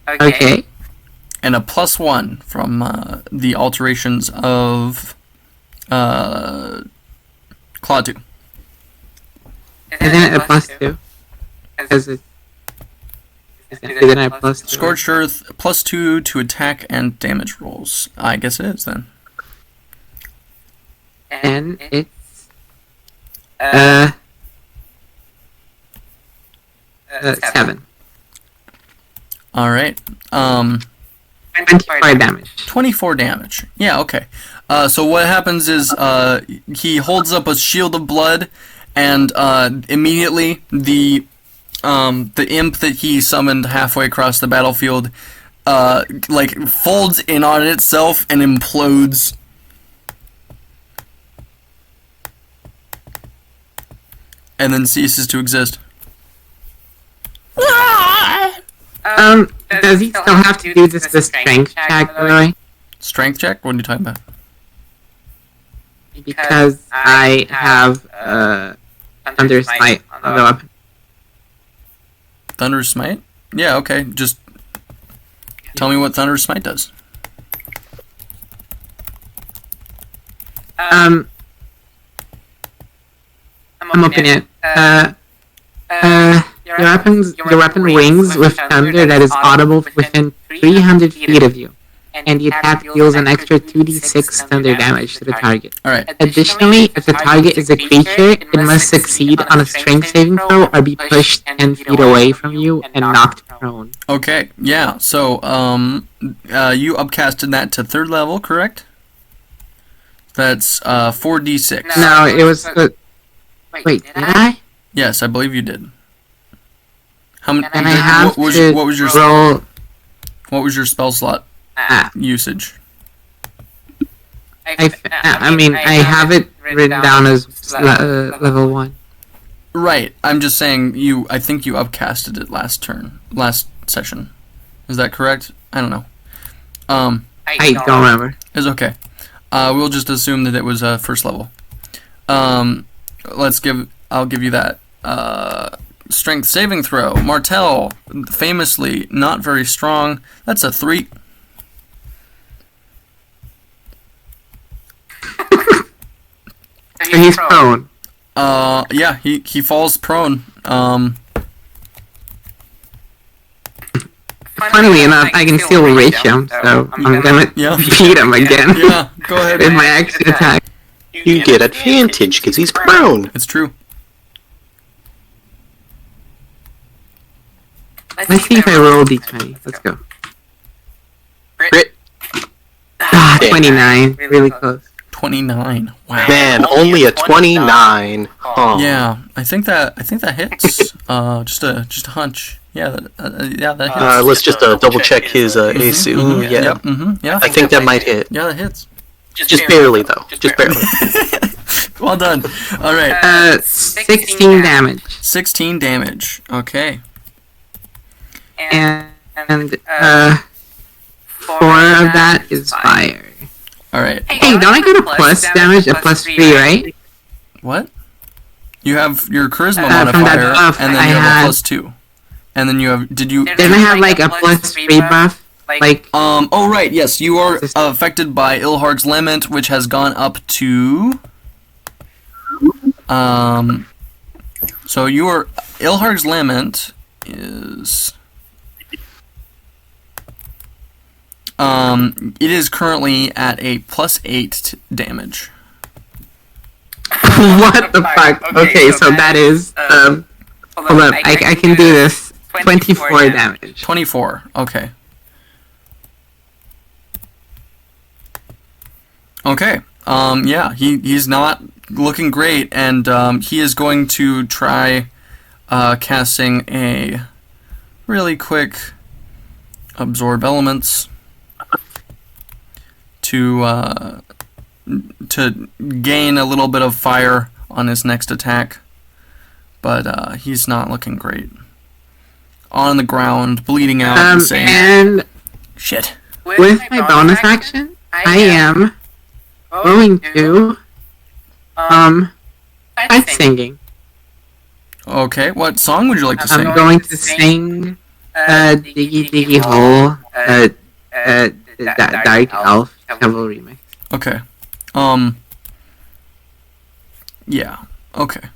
Okay. And a +1 from the alterations of Claw 2. Isn't it a +2? Isn't it a +2? Scorched Earth +2 to attack and damage rolls. I guess it is then. And it's 7. All right. 24 damage. 24 damage. Yeah, okay. So what happens is he holds up a shield of blood, and immediately the imp that he summoned halfway across the battlefield like folds in on itself and implodes. And then ceases to exist. Does he still have to do this the strength check, by the way? Strength check? What are you talking about? Because I have Thunder Smite on the weapon. Thunder Smite? Yeah, okay. Just tell me what Thunder Smite does. I'm opening it. Your weapon rings with thunder that is audible within 300 feet of you, and the attack deals an extra 2d6 thunder damage to the target. Alright. Additionally, if the target is a creature, it must succeed on a strength saving throw or be pushed 10 feet away from you and knocked prone. Okay, yeah. So, you upcasted that to 3rd level, correct? That's 4d6. No, it was. Wait, did I? Yes, I believe you did. How many? And I have what was your roll. what was your spell slot usage? I mean, I have it written down as level 1. Right. I'm just saying I think you upcasted it last session. Is that correct? I don't know. I don't remember. It's okay. We'll just assume that it was 1st level. I'll give you that. Strength saving throw. Martel, famously not very strong. That's a 3. So he's prone. Yeah, he falls prone. Funnily enough, I can still reach him, so I'm gonna beat him again. Yeah, go ahead. With my action attack. You get advantage because he's prone. It's true. Let's see if I roll d20. Let's go. Crit. 29. Really close. 29. Wow. Man, only a 29. Oh. Yeah, I think that hits. Just a hunch. Yeah, that hits. Let's just double check his AC. Ooh, yeah. Yep. Yeah. I think that might hit. Yeah, that hits. Just barely, though. Just barely. Well done. All right. 16 damage. 16 damage. Okay. And 4 of that is fire. All right. Hey, don't I get a plus damage? A plus 3, right? What? You have your charisma from that modifier, buff and then I you have had- a plus 2. And then you have. Didn't I have like a plus 3 buff? Like. Oh right, yes, you are affected by Ilharg's Lament, which has gone up to. So your Ilharg's Lament is. It is currently at a plus 8 damage. What the fuck? Okay, so that is, hold up, I can do this. 24 damage. 24, okay. Okay, yeah, he's not looking great, and he is going to try casting a really quick Absorb Elements to gain a little bit of fire on his next attack, but he's not looking great. On the ground, bleeding out, and saying, and "Shit." With my bonus action, I am going to try singing. Okay, what song would you like to sing? I'm going to sing Diggy Diggy Hole, Dark Elf Shovel remix. Okay. Yeah. Okay.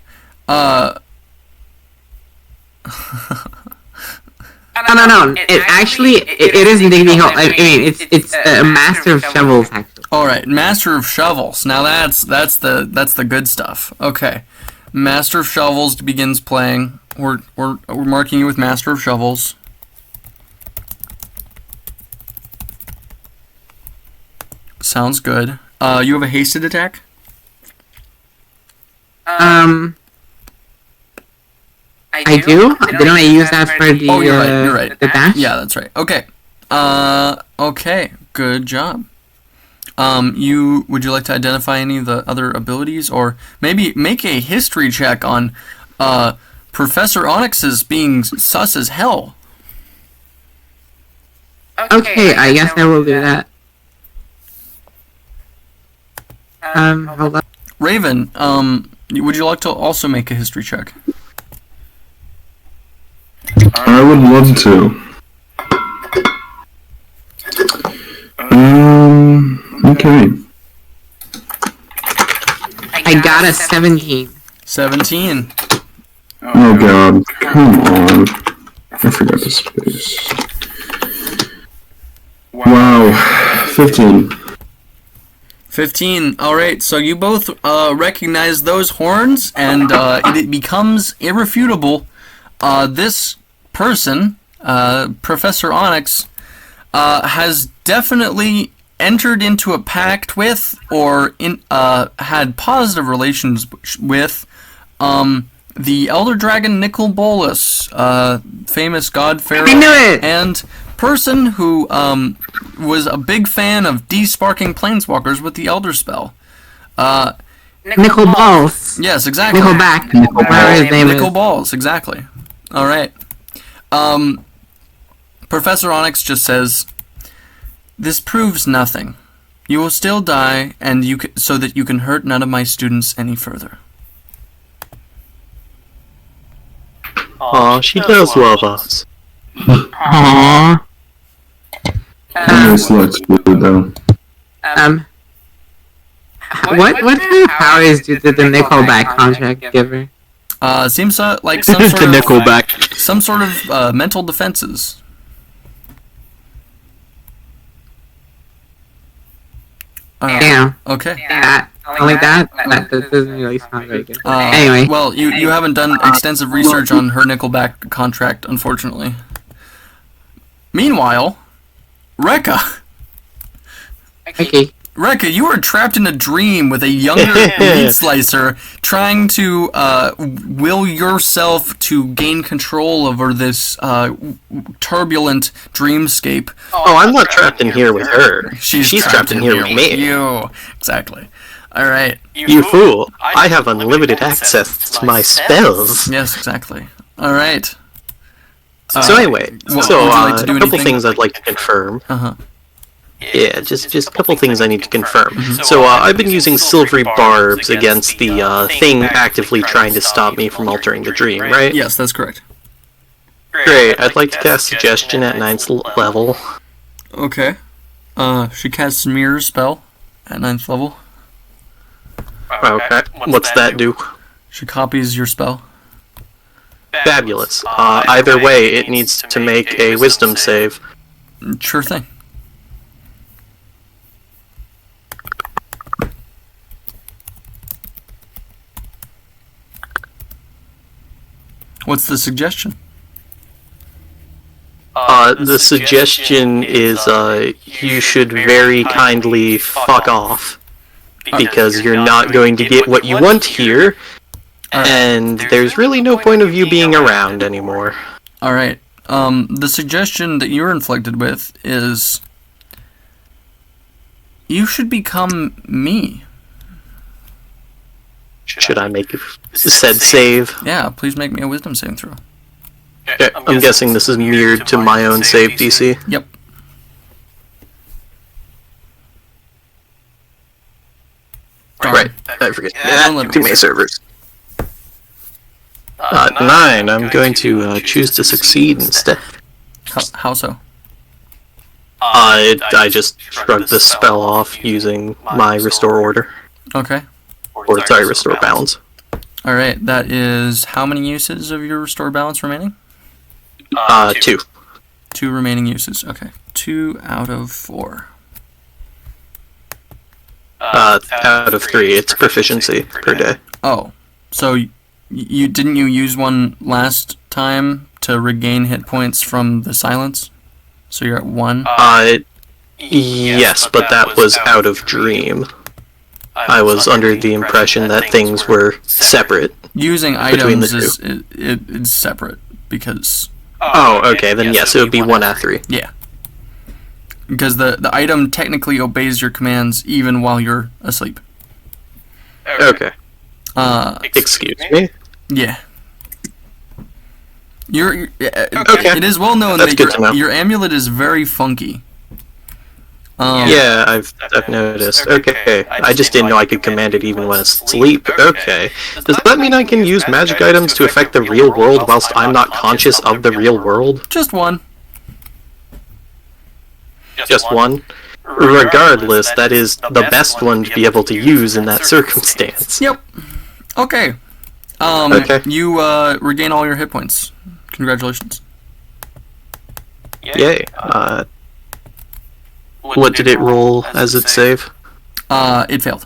No. It actually it isn't Diggy Hole. I mean, it's a Master of Shovels actually. All right, Master of Shovels. Now that's the good stuff. Okay, Master of Shovels begins playing. We're marking you with Master of Shovels. Sounds good. You have a hasted attack? I do? Didn't I use that for the, Oh, you're right. the dash? Yeah, that's right. Okay. Okay. Good job. Would you like to identify any of the other abilities, or maybe make a history check on Professor Onyx's being sus as hell? Okay, I guess I will do that. Hold on. Raven, would you like to also make a history check? I would love to. Okay. I got a 17. 17. Oh god, come on. I forgot the space. Wow, 15. 15. Alright, so you both recognize those horns, and it becomes irrefutable. This person, Professor Onyx, has definitely entered into a pact with, or had positive relations with, the Elder Dragon Nicol Bolas, famous god pharaoh. I knew it! And person who was a big fan of de-sparking planeswalkers with the Elder Spell. Nicol Balls. Yes, exactly. Nickelback. Whatever his name Nicol is. Balls, exactly. Alright. Professor Onyx just says, "This proves nothing. You will still die, and so that you can hurt none of my students any further." Aw, she does love us. Aww. This looks good though. What kind of powers did the Nickelback contract give her? Seems like some sort The of Nickelback. some sort of mental defenses. Damn. Okay. That, only that doesn't really sound very good. Anyway. Well, you haven't done extensive research on her Nickelback contract, unfortunately. Meanwhile, Rekka. Okay. Rekka, you were trapped in a dream with a younger meat slicer, trying to will yourself to gain control over this turbulent dreamscape. Oh, I'm not trapped in here with her. She's trapped in here with me. You. Exactly. All right. You fool. I have unlimited access to my spells. Yes, exactly. All right. So anyway, would you like to do a couple anything? things I'd like to confirm. Uh-huh. Yeah, just a couple things I need to confirm. So I've been using silvery barbs against the thing actively trying to stop me from altering the dream, right? Yes, that's correct. Great. I'd like to cast Suggestion at 9th level. Okay. She casts Mirror spell at 9th level. Okay. What's that do? She copies your spell. Fabulous. Either way, it needs to make a Wisdom save. Sure thing. What's the suggestion? The suggestion is you should very kindly fuck off. Because you're not going to get what you want here, and there's really no point of you being around anymore. Alright. The suggestion that you're inflicted with is you should become me. Should I make said save? Yeah, please make me a wisdom saving throw. Okay, I'm guessing this is mirrored to my own save DC. Yep. Right, I forget. Unlimited. Too many servers. 9, I'm going to choose to succeed instead. How so? I just shrugged the spell off using my Restore Order. Okay. Or, sorry, Restore Balance. Alright, that is how many uses of your restore balance remaining? 2. 2 remaining uses. Okay. 2 out of 4. Out of 3, it's proficiency per day. Oh. So Didn't you use one last time to regain hit points from the silence? So you're at 1? Yes, but that was out of dream. I was under the impression that things were separate. Using items is separate because... Oh, okay, then yes, it would be 1 out of 3. Yeah. Because the item technically obeys your commands even while you're asleep. Okay. Excuse me? Yeah. Okay. Okay. It is well known That's that good to know. your amulet is very funky. Yeah, I've noticed. Okay, I just didn't know I could command it even when asleep. Okay. Does that mean I can use magic items to affect the real world whilst I'm not conscious of the real world? Just 1. Just 1? Regardless, that is the best one to be able to use in that circumstance. Yep. Okay. Okay. You regain all your hit points. Congratulations. Yay. What did it roll as its save? It failed.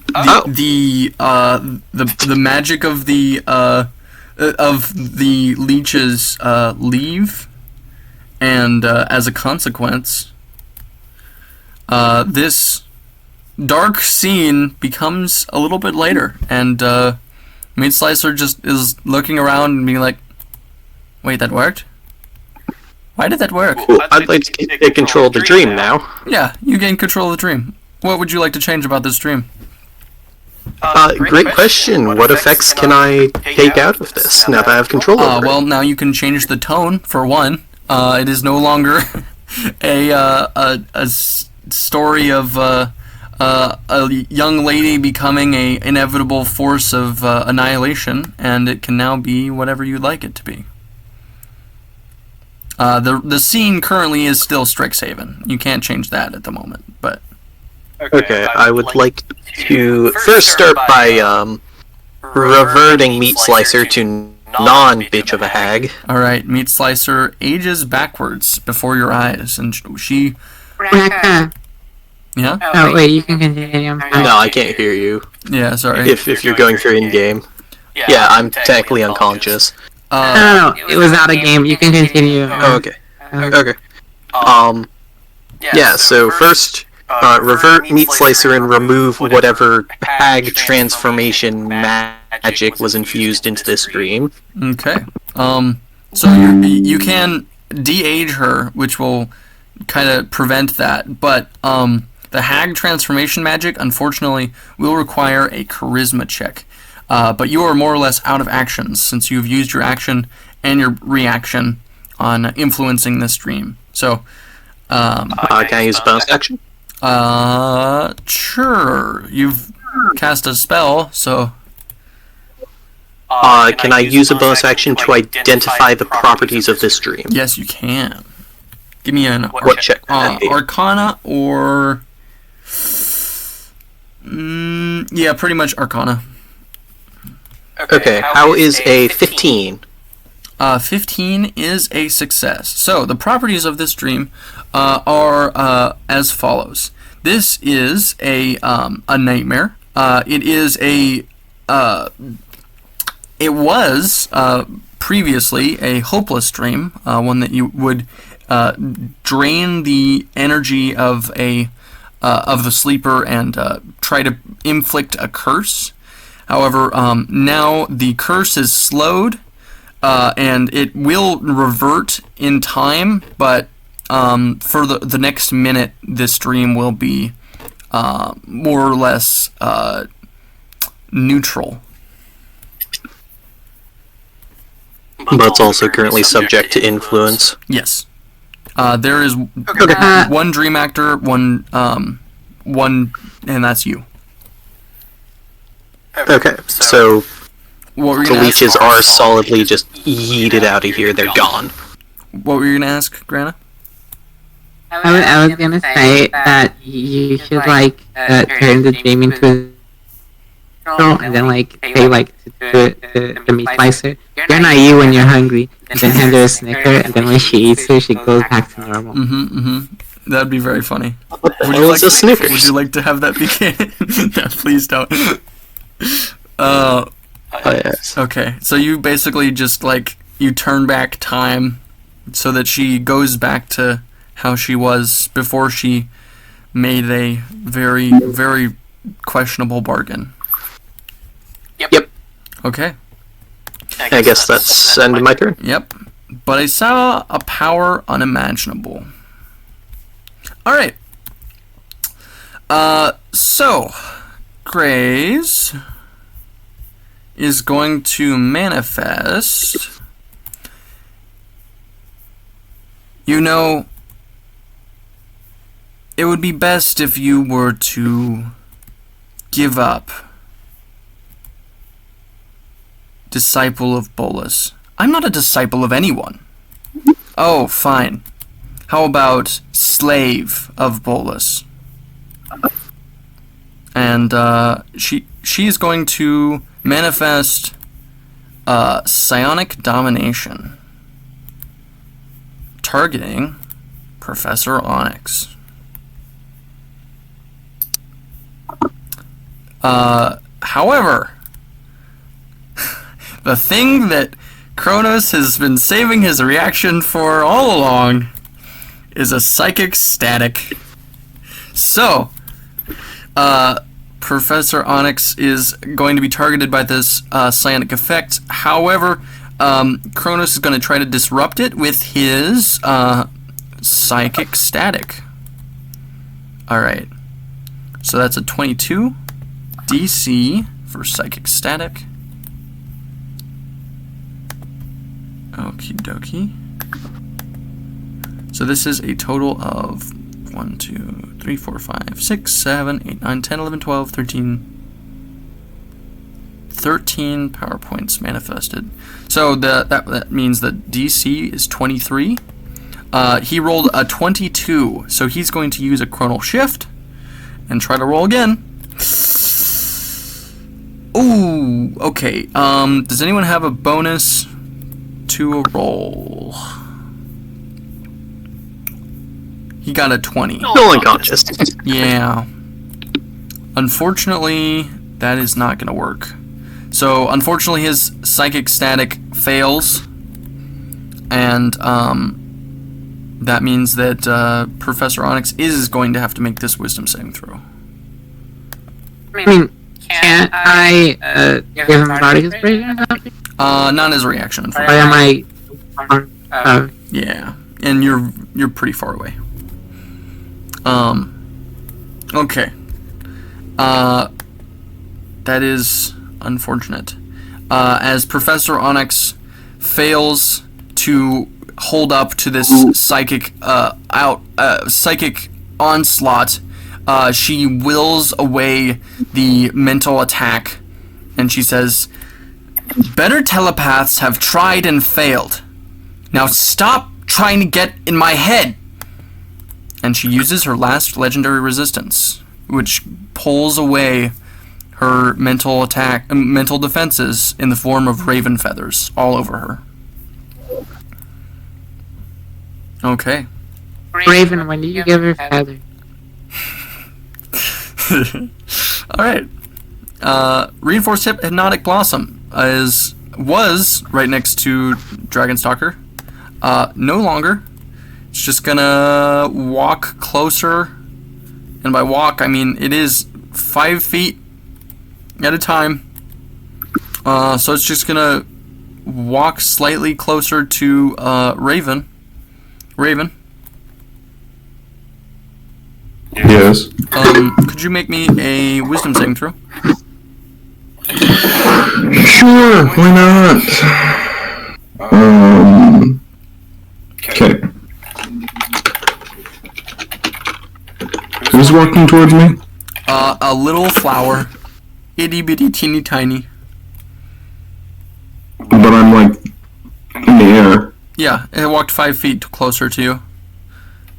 The magic of the leeches leave, and as a consequence, this dark scene becomes a little bit later, and Meat Slicer just is looking around and being like, "Wait, that worked? Why did that work?" Cool. I'd like to take control of the dream now. Yeah, you gain control of the dream. What would you like to change about this dream? Great question. What effects can I take out of this now that I have control over Well, it? now you can change the tone, for one. It is no longer a story of a young lady becoming a inevitable force of annihilation, and it can now be whatever you'd like it to be. The scene currently is still Strixhaven. You can't change that at the moment, but... Okay, I would like to first start by reverting Meat Slicer to non-bitch of a hag. Alright, Meat Slicer ages backwards before your eyes, and she... Rebecca. Yeah? Oh, wait, you can continue. I'm sorry. No, I can't hear you. Yeah, sorry. If you're going through in-game. Yeah, I'm technically unconscious. No, it was out of game. You can continue. Oh, okay. Okay. Yeah, so first, revert Meat Slicer and remove whatever hag transformation magic was infused into this dream. Okay. So you can de-age her, which will kind of prevent that, but the hag transformation magic, unfortunately, will require a charisma check. But you are more or less out of actions since you've used your action and your reaction on influencing this dream. So, Can I use a bonus action? Sure. You've cast a spell, so... Can I use a bonus action to identify the properties of this dream? Yes, you can. Give me an What check? Arcana or... yeah, pretty much Arcana. Okay, how is a 15? 15 is a success. So, the properties of this dream are as follows. This is a nightmare. It is a... it was previously a hopeless dream, one that you would drain the energy of the sleeper and try to inflict a curse. However, now the curse is slowed, and it will revert in time, but for the next minute, this dream will be more or less neutral. But it's also currently subject to influence. Yes. There is Okay. one dream actor, one, and that's you. Okay, so What were you the gonna ask? leeches are solidly just yeeted out of here, they're gone. What were you gonna ask, Grana? I was gonna say that you should like turn the dream into a girl and then like say like to the meat slicer, "You're not you when you're hungry," and then hand her a Snicker, and then when she eats her, she goes back to normal. That'd be very funny. What the hell is a Snickers? Would you like to have that be canon? No, please don't. Okay, so you basically just, like, you turn back time so that she goes back to how she was before she made a very, very questionable bargain. Yep. Okay. I guess that's end of my turn. Yep. But I saw a power unimaginable. Alright. So, Grays is going to manifest. You know, it would be best if you were to give up. Disciple of Bolus. I'm not a disciple of anyone. Oh, fine. How about slave of Bolus? And she is going to manifest psionic domination, targeting Professor Onyx. However, the thing that Kronos has been saving his reaction for all along is a psychic static. So, Professor Onyx is going to be targeted by this psionic effect. However, Kronos is going to try to disrupt it with his psychic static. Alright. So that's a 22 DC for psychic static. Okie dokie. So this is a total of 1, 2, 3, 4, 5, 6, 7, 8, 9, 10, 11, 12, 13 power points manifested. So that means that DC is 23. He rolled a 22, so he's going to use a chronal shift and try to roll again. Ooh, okay. Does anyone have a bonus to a roll? He got a 20. Still unconscious. Yeah. Unfortunately, that is not going to work. So, unfortunately, his psychic static fails. And, that means that, Professor Onyx is going to have to make this wisdom saving throw. I mean, can't I give him body inspiration? Not as a reaction, Or unfortunately. am I... Yeah. And you're pretty far away. Okay. That is unfortunate. As Professor Onyx fails to hold up to this psychic psychic onslaught, she wills away the mental attack, and she says, "Better telepaths have tried and failed. Now stop trying to get in my head." And she uses her last legendary resistance, which pulls away her mental defenses in the form of raven feathers all over her. Okay. Raven, when do you give her feather? Alright. Reinforced Hypnotic Blossom was right next to Dragonstalker. No longer. It's just gonna walk closer. And by walk, I mean it is 5 feet at a time. So it's just gonna walk slightly closer to Raven. Raven. Yes. Could you make me a wisdom saving throw? Sure, why not? Okay. Who's walking towards me? A little flower. Itty bitty teeny tiny. But I'm like in the air. Yeah, it walked 5 feet closer to you.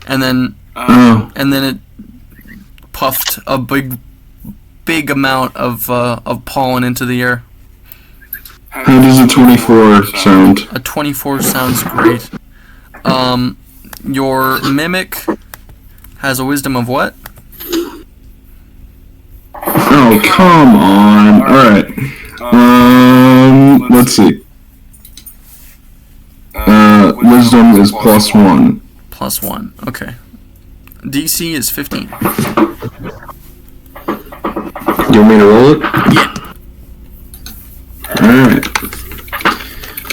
And then Oh. and then it puffed a big amount of pollen into the air. How does a 24 sound? A 24 sounds great. Your mimic has a wisdom of what? Oh, come on. Alright. wisdom is +1. +1. Okay. DC is 15. You want me to roll it? Yeah. Alright.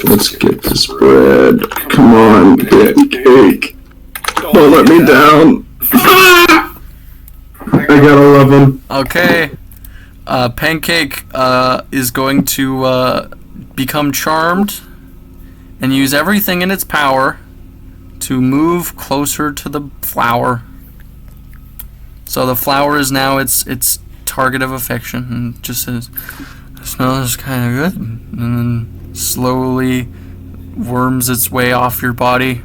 Let's get this bread. Come on, get cake. Don't let me down. I got 11. Okay. Pancake is going to become charmed and use everything in its power to move closer to the flower. So the flower is now its target of affection, and just says, "It smells kind of good," and then slowly worms its way off your body.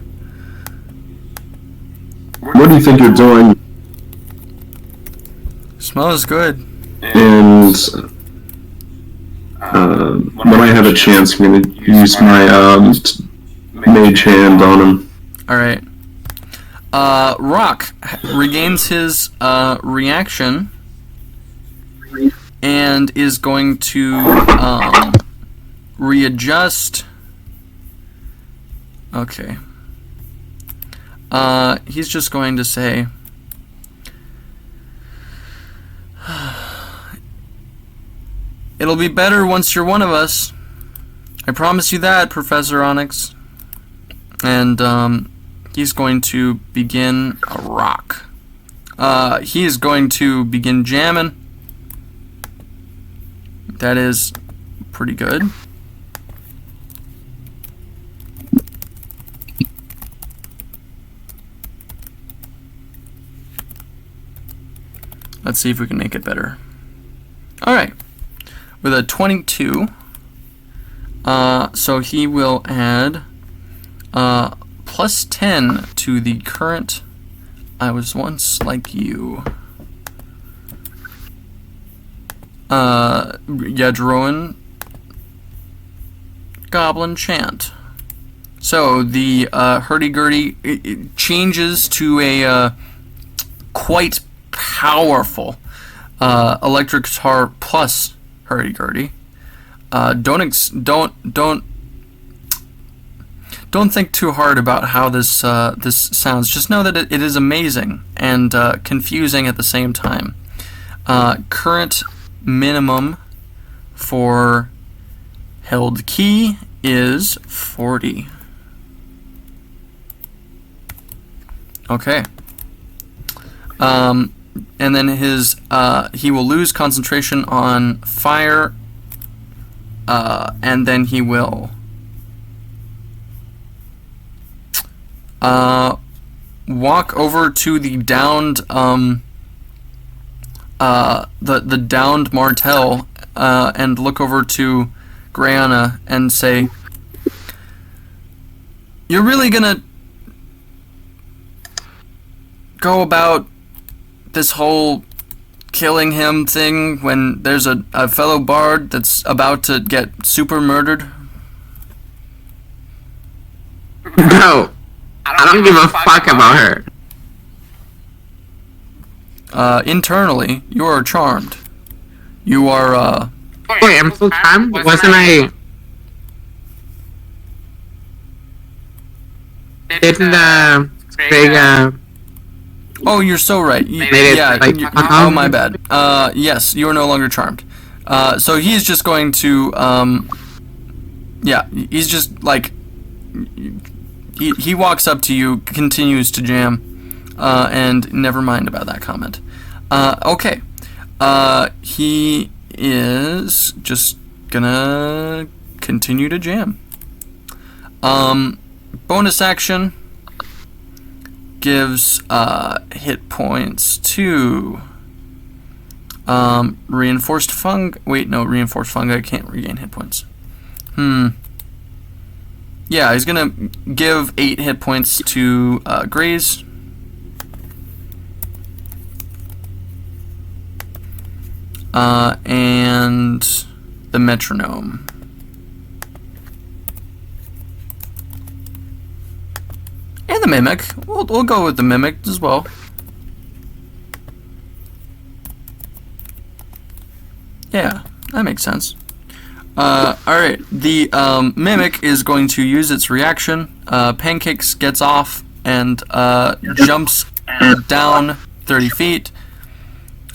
What do you think you're doing? Smells good. And when I have a chance, I'm going to use my mage hand on him. Alright. Rock regains his reaction and is going to readjust. Okay. He's just going to say, "It'll be better once you're one of us. I promise you that, Professor Onyx." And he's going to begin a rock. He is going to begin jamming. That is pretty good. Let's see if we can make it better. Alright. With a 22, so he will add +10 to the current "I was once like you" Yadroan Goblin chant. So the hurdy-gurdy it changes to a quite powerful electric guitar plus hurdy-gurdy. Don't think too hard about how this sounds. Just know that it is amazing and confusing at the same time. Current minimum for held key is 40. Okay. And then his he will lose concentration on fire, and then he will walk over to the downed the downed Martel and look over to Grayana and say, "You're really gonna go about this whole killing him thing when there's a fellow bard that's about to get super murdered?" No, I don't give a fuck about her. Internally, you are charmed. You are, Wait, I'm still charmed? Wasn't I... Didn't, Craig, oh, you're so right. Oh, my bad. Yes, you are no longer charmed. So he's just going to, he's just, like, he walks up to you, continues to jam, and never mind about that comment. Okay. He is just gonna continue to jam. Bonus action gives hit points to reinforced fungi. Wait, no, reinforced fungi can't regain hit points. Yeah, he's gonna give 8 hit points to Graze. And the metronome. And the mimic. We'll go with the mimic as well. Yeah, that makes sense. Alright, the mimic is going to use its reaction Pancakes gets off and jumps down 30 feet.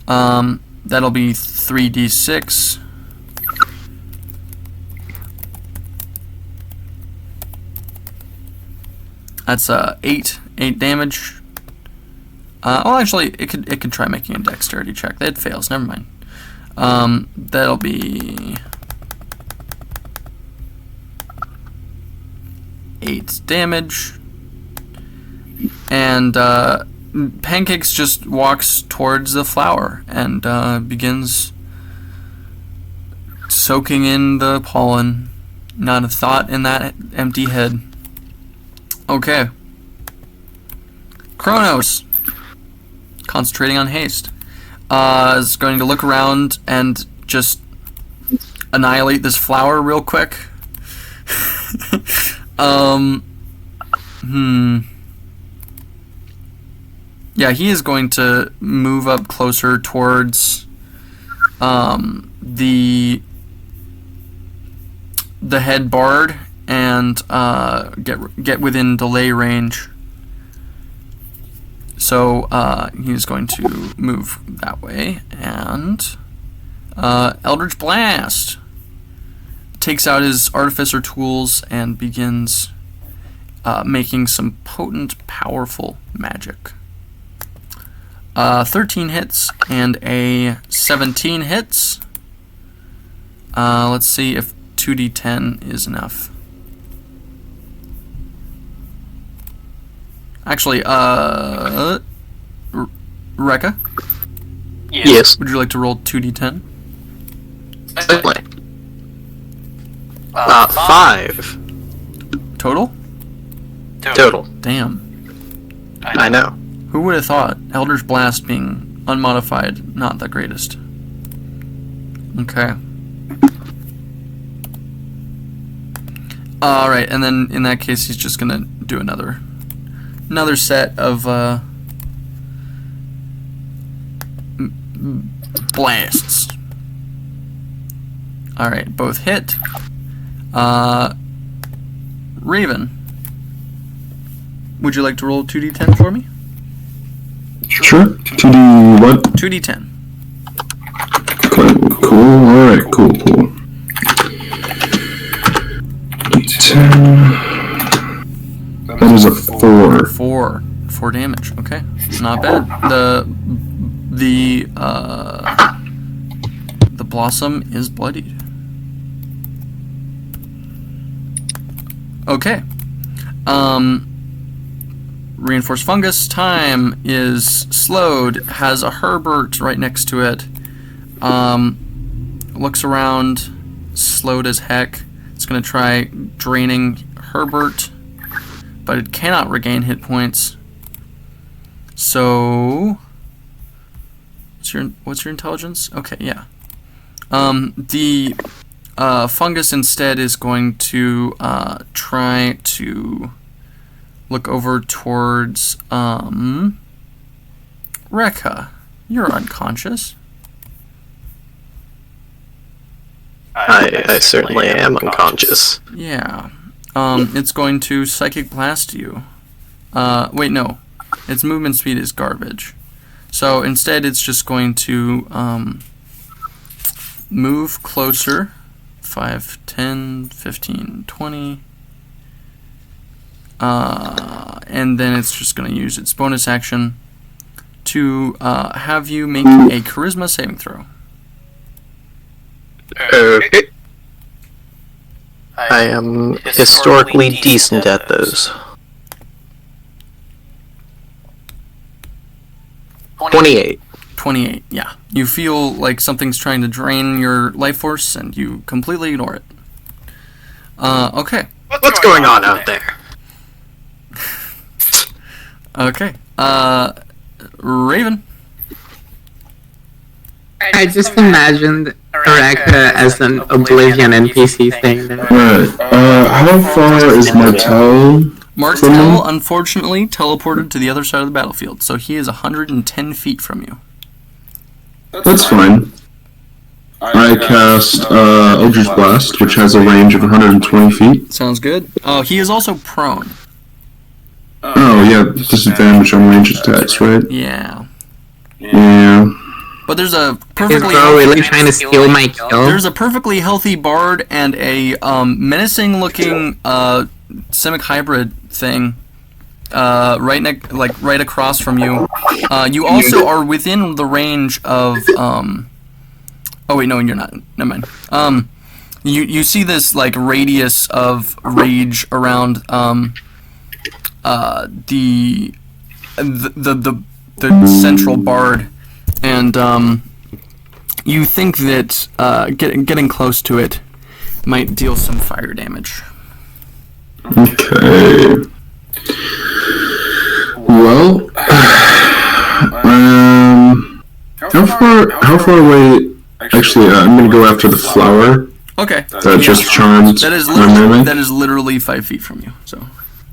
That'll be 3d6. That's 8 damage. Well, actually, it could try making a dexterity check. It fails. Never mind. That'll be 8 damage. And Pancakes just walks towards the flower and begins soaking in the pollen. Not a thought in that empty head. Okay. Kronos, concentrating on haste, is going to look around and just annihilate this flower real quick. Yeah, he is going to move up closer towards the head bard and get within delay range. So he's going to move that way, and Eldritch Blast takes out his artificer tools and begins making some potent, powerful magic. 13 hits and a 17 hits. Let's see if 2d10 is enough. Actually, Rekka? Yes. Would you like to roll 2d10? Certainly. 5 Total? total. Damn. I know. Who would have thought? Eldritch Blast being unmodified, not the greatest. Okay. Alright, and then in that case he's just gonna do another set of blasts. Alright, both hit. Raven, would you like to roll 2d10 for me? Sure. 2D what? 2d10. Cool. Alright, cool. 10. That is a 4. 4 damage. Okay, not bad. The blossom is bloodied. Okay. Reinforced fungus time is slowed. Has a Herbert right next to it. Looks around, slowed as heck. It's gonna try draining Herbert, but it cannot regain hit points. So, what's your intelligence? Okay, yeah. The fungus instead is going to try to look over towards Rekka. You're unconscious. I certainly am unconscious. Yeah. It's going to Psychic Blast you. Wait, no. Its movement speed is garbage. So instead it's just going to move closer. 5, 10, 15, 20. And then it's just going to use its bonus action to have you make a Charisma saving throw. Okay. I am historically decent at those. 28. 28, yeah. You feel like something's trying to drain your life force, and you completely ignore it. Okay. What's going on out there? Okay. Raven. I just imagined Rekka as an Oblivion NPC thing. Right. How far is Martel? Martel, unfortunately, teleported to the other side of the battlefield, so he is 110 feet from you. That's fine. I cast Eldritch Blast, which has a range of 120 feet. Sounds good. He is also prone. Oh, yeah, disadvantage on range attacks, right? Yeah. Yeah. But there's a Is perfectly bro really trying to steal my kill? there's a perfectly healthy bard and a menacing looking simic hybrid thing right across from you. You also are within the range of oh wait, no, you're not. Never mind. You see this like radius of rage around the central bard, and you think that getting close to it might deal some fire damage. Okay. Well, how far away? Actually, I'm gonna go after the flower Okay. that just charmed my melee. That is literally 5 feet from you. So.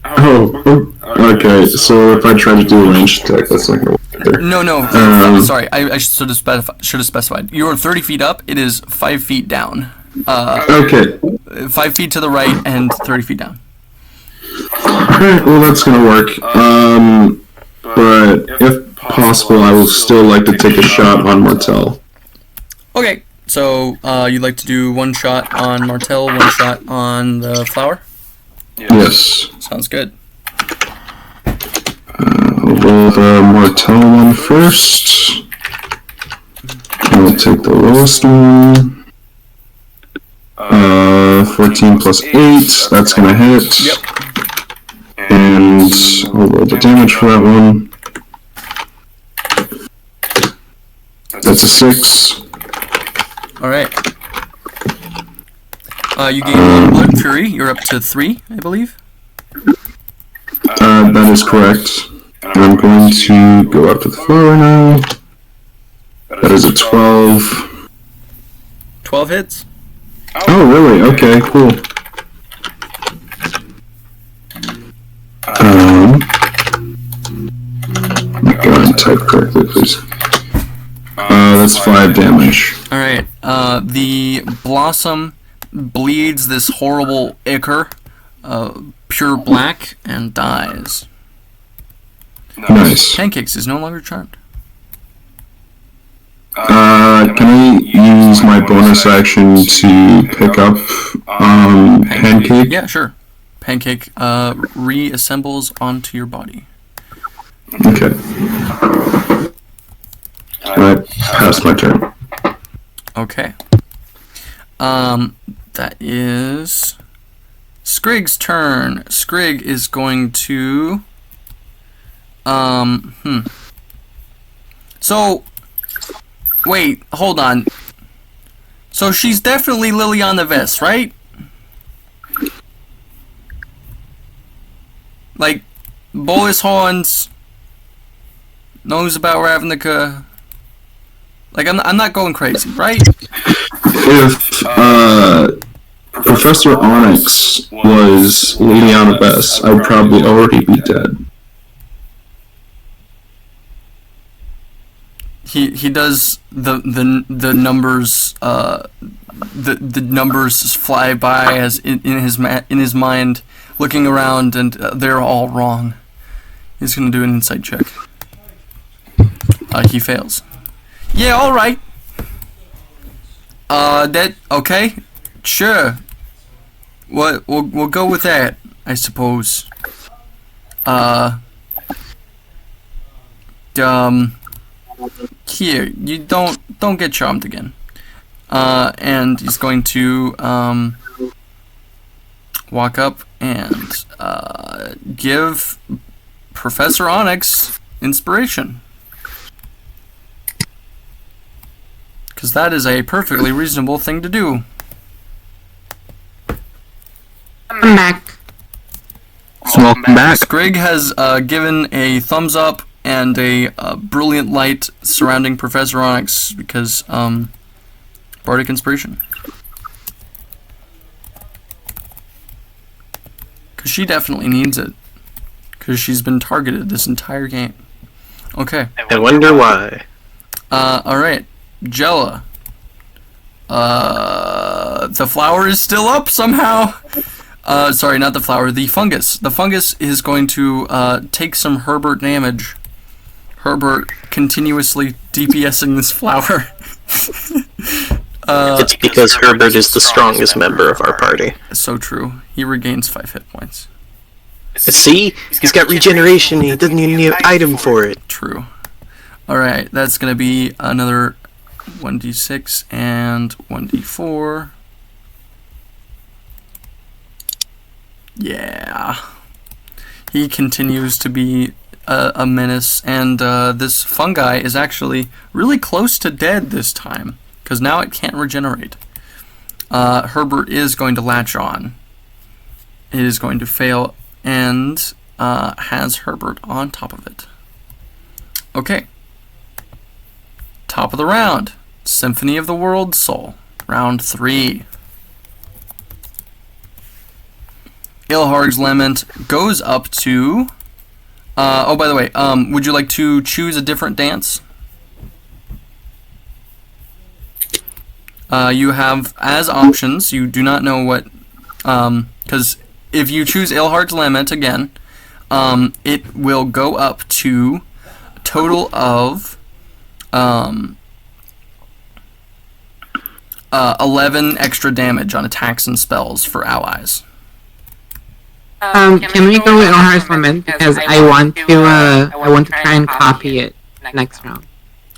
Oh, okay. So if I try to do a range attack, that's not gonna work there. No. Sorry, I should have specified. You are 30 feet up. It is 5 feet down. Okay. 5 feet to the right and 30 feet down. Alright, well that's gonna work. But if possible, I would still like to take a shot on Martel. Okay. So you'd like to do one shot on Martel, one shot on the flower? Yes. Sounds good. I'll roll the Martel one first. I'll take the lowest one. 14 plus 8, that's gonna hit. Yep. And I'll roll the damage for that one. That's a 6. Alright. You gain 1 blood fury. You're up to 3, I believe. That is correct. And I'm going to go up to the flower now. That is a 12. 12 hits. Oh, really? Okay, cool. Go ahead and type correctly, please. That's 5 damage. Alright. The blossom bleeds this horrible ichor, pure black, and dies. Nice. Pancakes is no longer charmed. Can I use my bonus action to pick up, Pancake? Yeah, sure. Pancake reassembles onto your body. Okay. Alright, pass my turn. Okay. That is Skrig's turn. Skrig is going to So wait, hold on. So she's definitely Liliana Vess, right? Like Bolus horns, knows about Ravnica. Like I'm not going crazy, right? If Professor Onyx was Liliana Vess, I'd probably already be dead. He does the numbers the numbers fly by as in his mind, looking around, and they're all wrong. He's gonna do an insight check. He fails. Yeah, all right. That okay? Sure. What we'll go with that, I suppose. Here, you don't get charmed again. And he's going to walk up and give Professor Onyx inspiration. Because that is a perfectly reasonable thing to do. I'm back. Welcome back. Skrig has given a thumbs up and a brilliant light surrounding Professor Onyx because bardic inspiration. Because she definitely needs it. Because she's been targeted this entire game. Okay. I wonder why. Alright. Jella. The flower is still up somehow. Sorry, not the flower. The fungus. The fungus is going to take some Herbert damage. Herbert continuously DPSing this flower. It's because Herbert is the strongest member of our party. So true. He regains 5 hit points. See? He's got regeneration, he doesn't even need an item for it. True. Alright, that's gonna be another 1d6 and 1d4. Yeah. He continues to be a menace, and this fungi is actually really close to dead this time, because now it can't regenerate. Herbert is going to latch on. It is going to fail, and has Herbert on top of it. Okay. Top of the round. Symphony of the World Soul. Round 3. Ilharg's Lament goes up to... oh, by the way, would you like to choose a different dance? You have, as options, you do not know what... because if you choose Ilharg's Lament again, it will go up to a total of 11 extra damage on attacks and spells for allies. Can we go with Ilhar's Lament, because I want to try and copy it next round.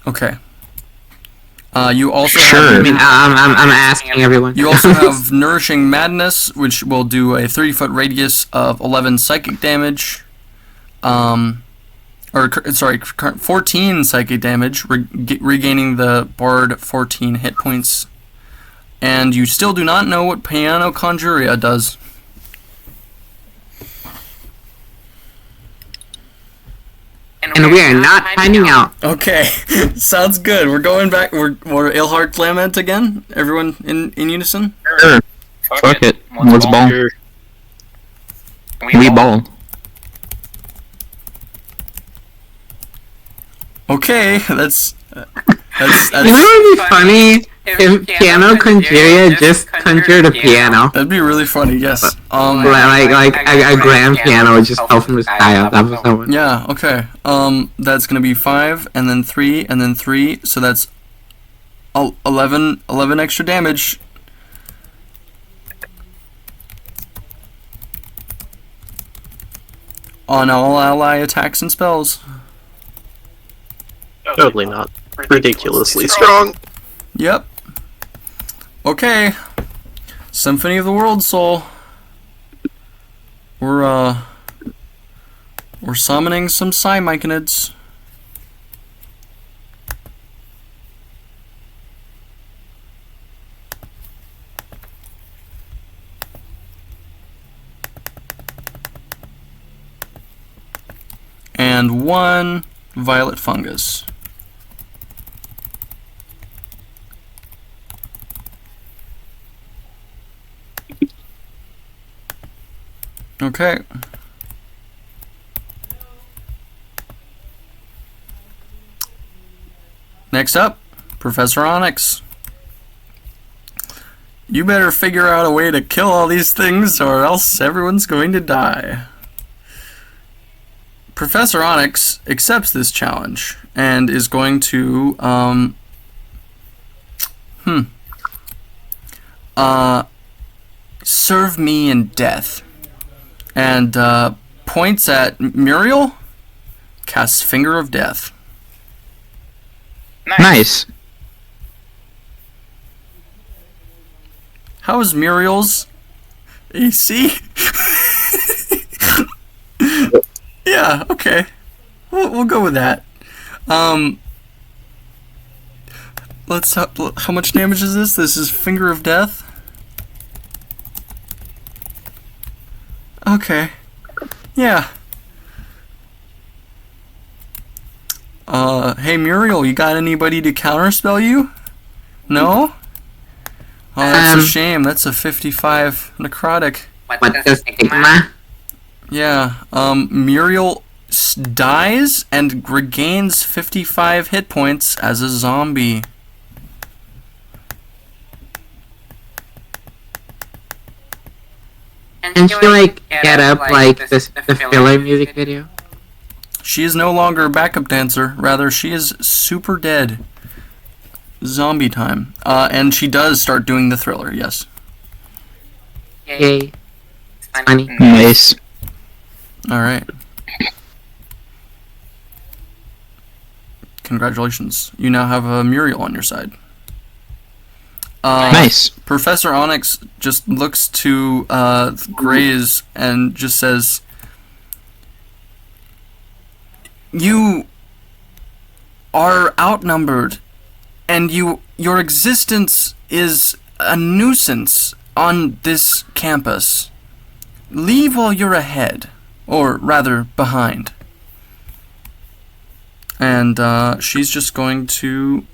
Okay. You also Sure. I mean, I'm asking everyone. You also have Nourishing Madness, which will do a 30-foot radius of 11 psychic damage. 14 psychic damage, regaining the Bard 14 hit points. And you still do not know what Piano Conjuria does. And we are not finding out. Okay, sounds good. We're going back. We're Ilharg Lament again. Everyone in unison. Sure. Fuck it. Let's ball. We ball. Okay, that's You know what would be funny? If Piano Conjuria just conjured a piano. that'd be really funny. Yes. Like a grand piano would just fell from the sky on top of someone. Yeah. Okay. That's gonna be 5, and then 3, and then 3. So that's 11 extra damage. On all ally attacks and spells. Totally not. Ridiculously strong. Yep. Okay. Symphony of the World Soul. We're summoning some Psy-Myconids. And 1 Violet Fungus. Okay. Next up, Professor Onyx. You better figure out a way to kill all these things or else everyone's going to die. Professor Onyx accepts this challenge and is going to serve me in death. And points at Muriel, casts Finger of Death. Nice. How is Muriel's AC? Yeah, okay. We'll go with that. Let's how much damage is this? This is Finger of Death. Okay. Yeah. Hey Muriel, you got anybody to counterspell you? No? Oh, that's a shame. That's a 55 necrotic. What does Stigma? Yeah. Muriel dies and regains 55 hit points as a zombie. Can she like get up like the filler music video? She is no longer a backup dancer. Rather, she is super dead. Zombie time. And she does start doing the thriller, yes. Yay. It's funny. Nice. Alright. Congratulations. You now have a Muriel on your side. Nice. Professor Onyx just looks to Grays and just says, "You are outnumbered, and your existence is a nuisance on this campus. Leave while you're ahead, or rather behind." And she's just going to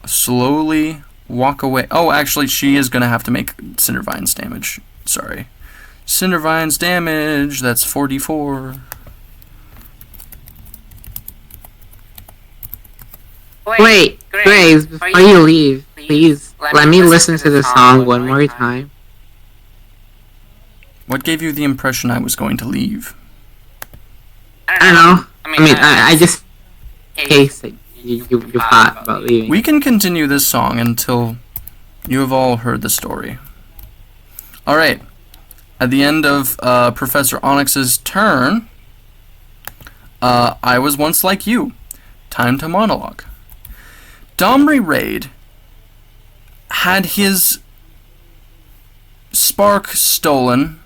slowly walk away. Oh, actually, she is going to have to make Cindervine's damage. Sorry. Cindervine's damage, that's 44. Wait, Grace, before you leave, please let me listen to the song one more time. What gave you the impression I was going to leave? I don't know. I mean, I just in case that you thought about leaving. We can continue this song until you have all heard the story. Alright. At the end of Professor Onyx's turn, I was once like you. Time to monologue. Domri Raid had his spark stolen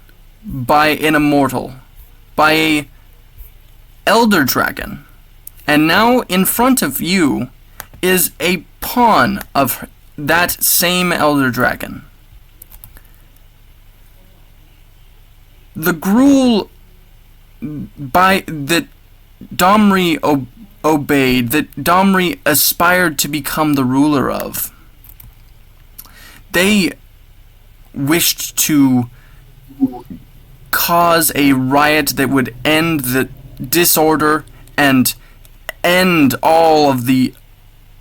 by an immortal, by a elder dragon, and now in front of you is a pawn of that same elder dragon. The gruel that Domri obeyed, that Domri aspired to become the ruler of, they wished to cause a riot that would end the disorder and end all of the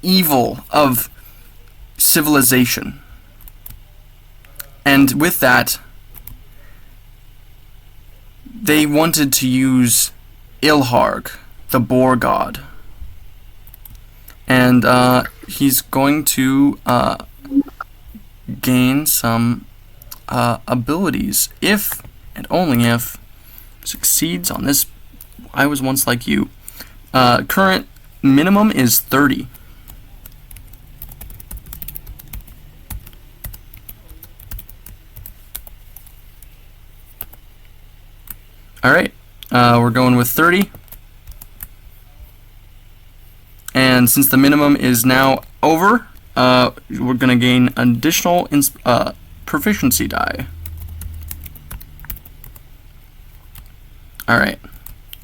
evil of civilization. And with that, they wanted to use Ilharg, the boar god. And he's going to gain some abilities if and only if succeeds on this I was once like you. Current minimum is 30. Alright, we're going with 30. And since the minimum is now over, we're going to gain additional proficiency die. Alright,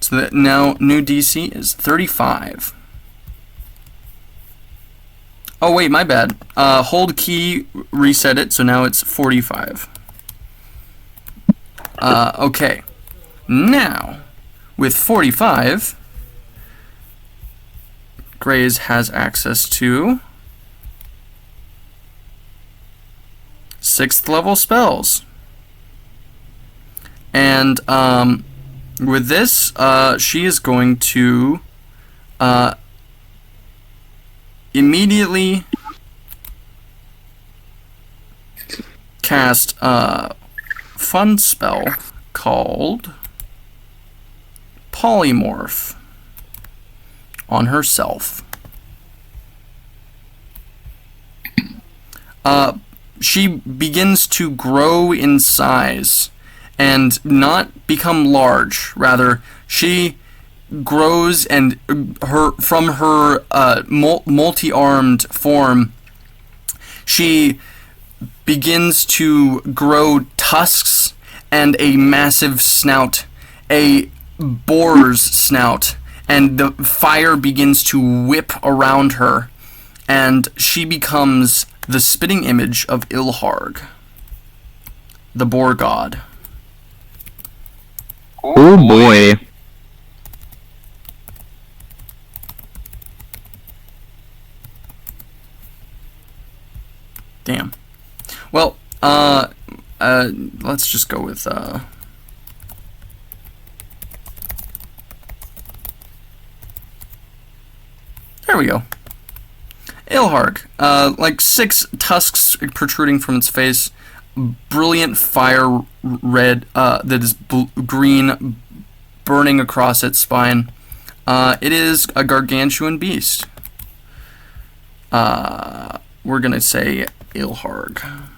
so that now new DC is 35. Oh wait, my bad. Hold key, reset it, so now it's 45. Okay. Now, with 45, Grays has access to 6th level spells. And with this, she is going to immediately cast a fun spell called Polymorph on herself. She begins to grow in size and not become large. Rather, she grows and from her multi-armed form, she begins to grow tusks and a massive snout, a boar's snout, and the fire begins to whip around her, and she becomes the spitting image of Ilharg, the boar god. Oh boy. Damn. Well, let's just go with there we go. Ilharg, like 6 tusks protruding from its face, brilliant fire red that is green burning across its spine. It is a gargantuan beast. We're gonna say Ilharg.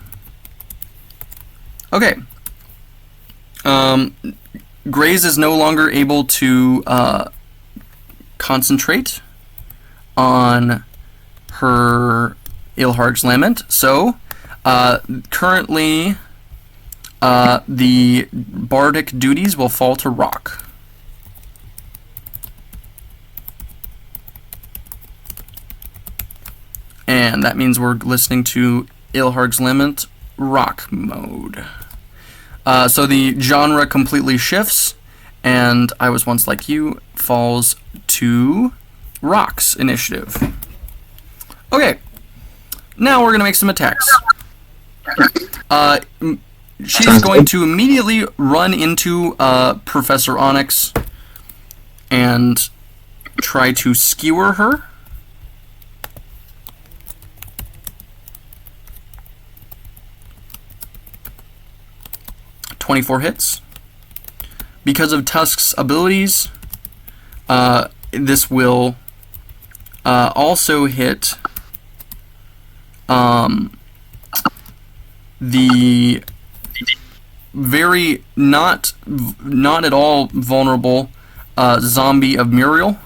Okay. Graze is no longer able to concentrate on her Ilharg's lament, so currently the bardic duties will fall to Rock. And that means we're listening to Ilharg's Lament Rock mode. So the genre completely shifts, and I Was Once Like You falls to Rock's initiative. Okay, now we're going to make some attacks. She's going to immediately run into Professor Onyx and try to skewer her. .24 hits. Because of Tusk's abilities, this will also hit the very not at all vulnerable zombie of Muriel.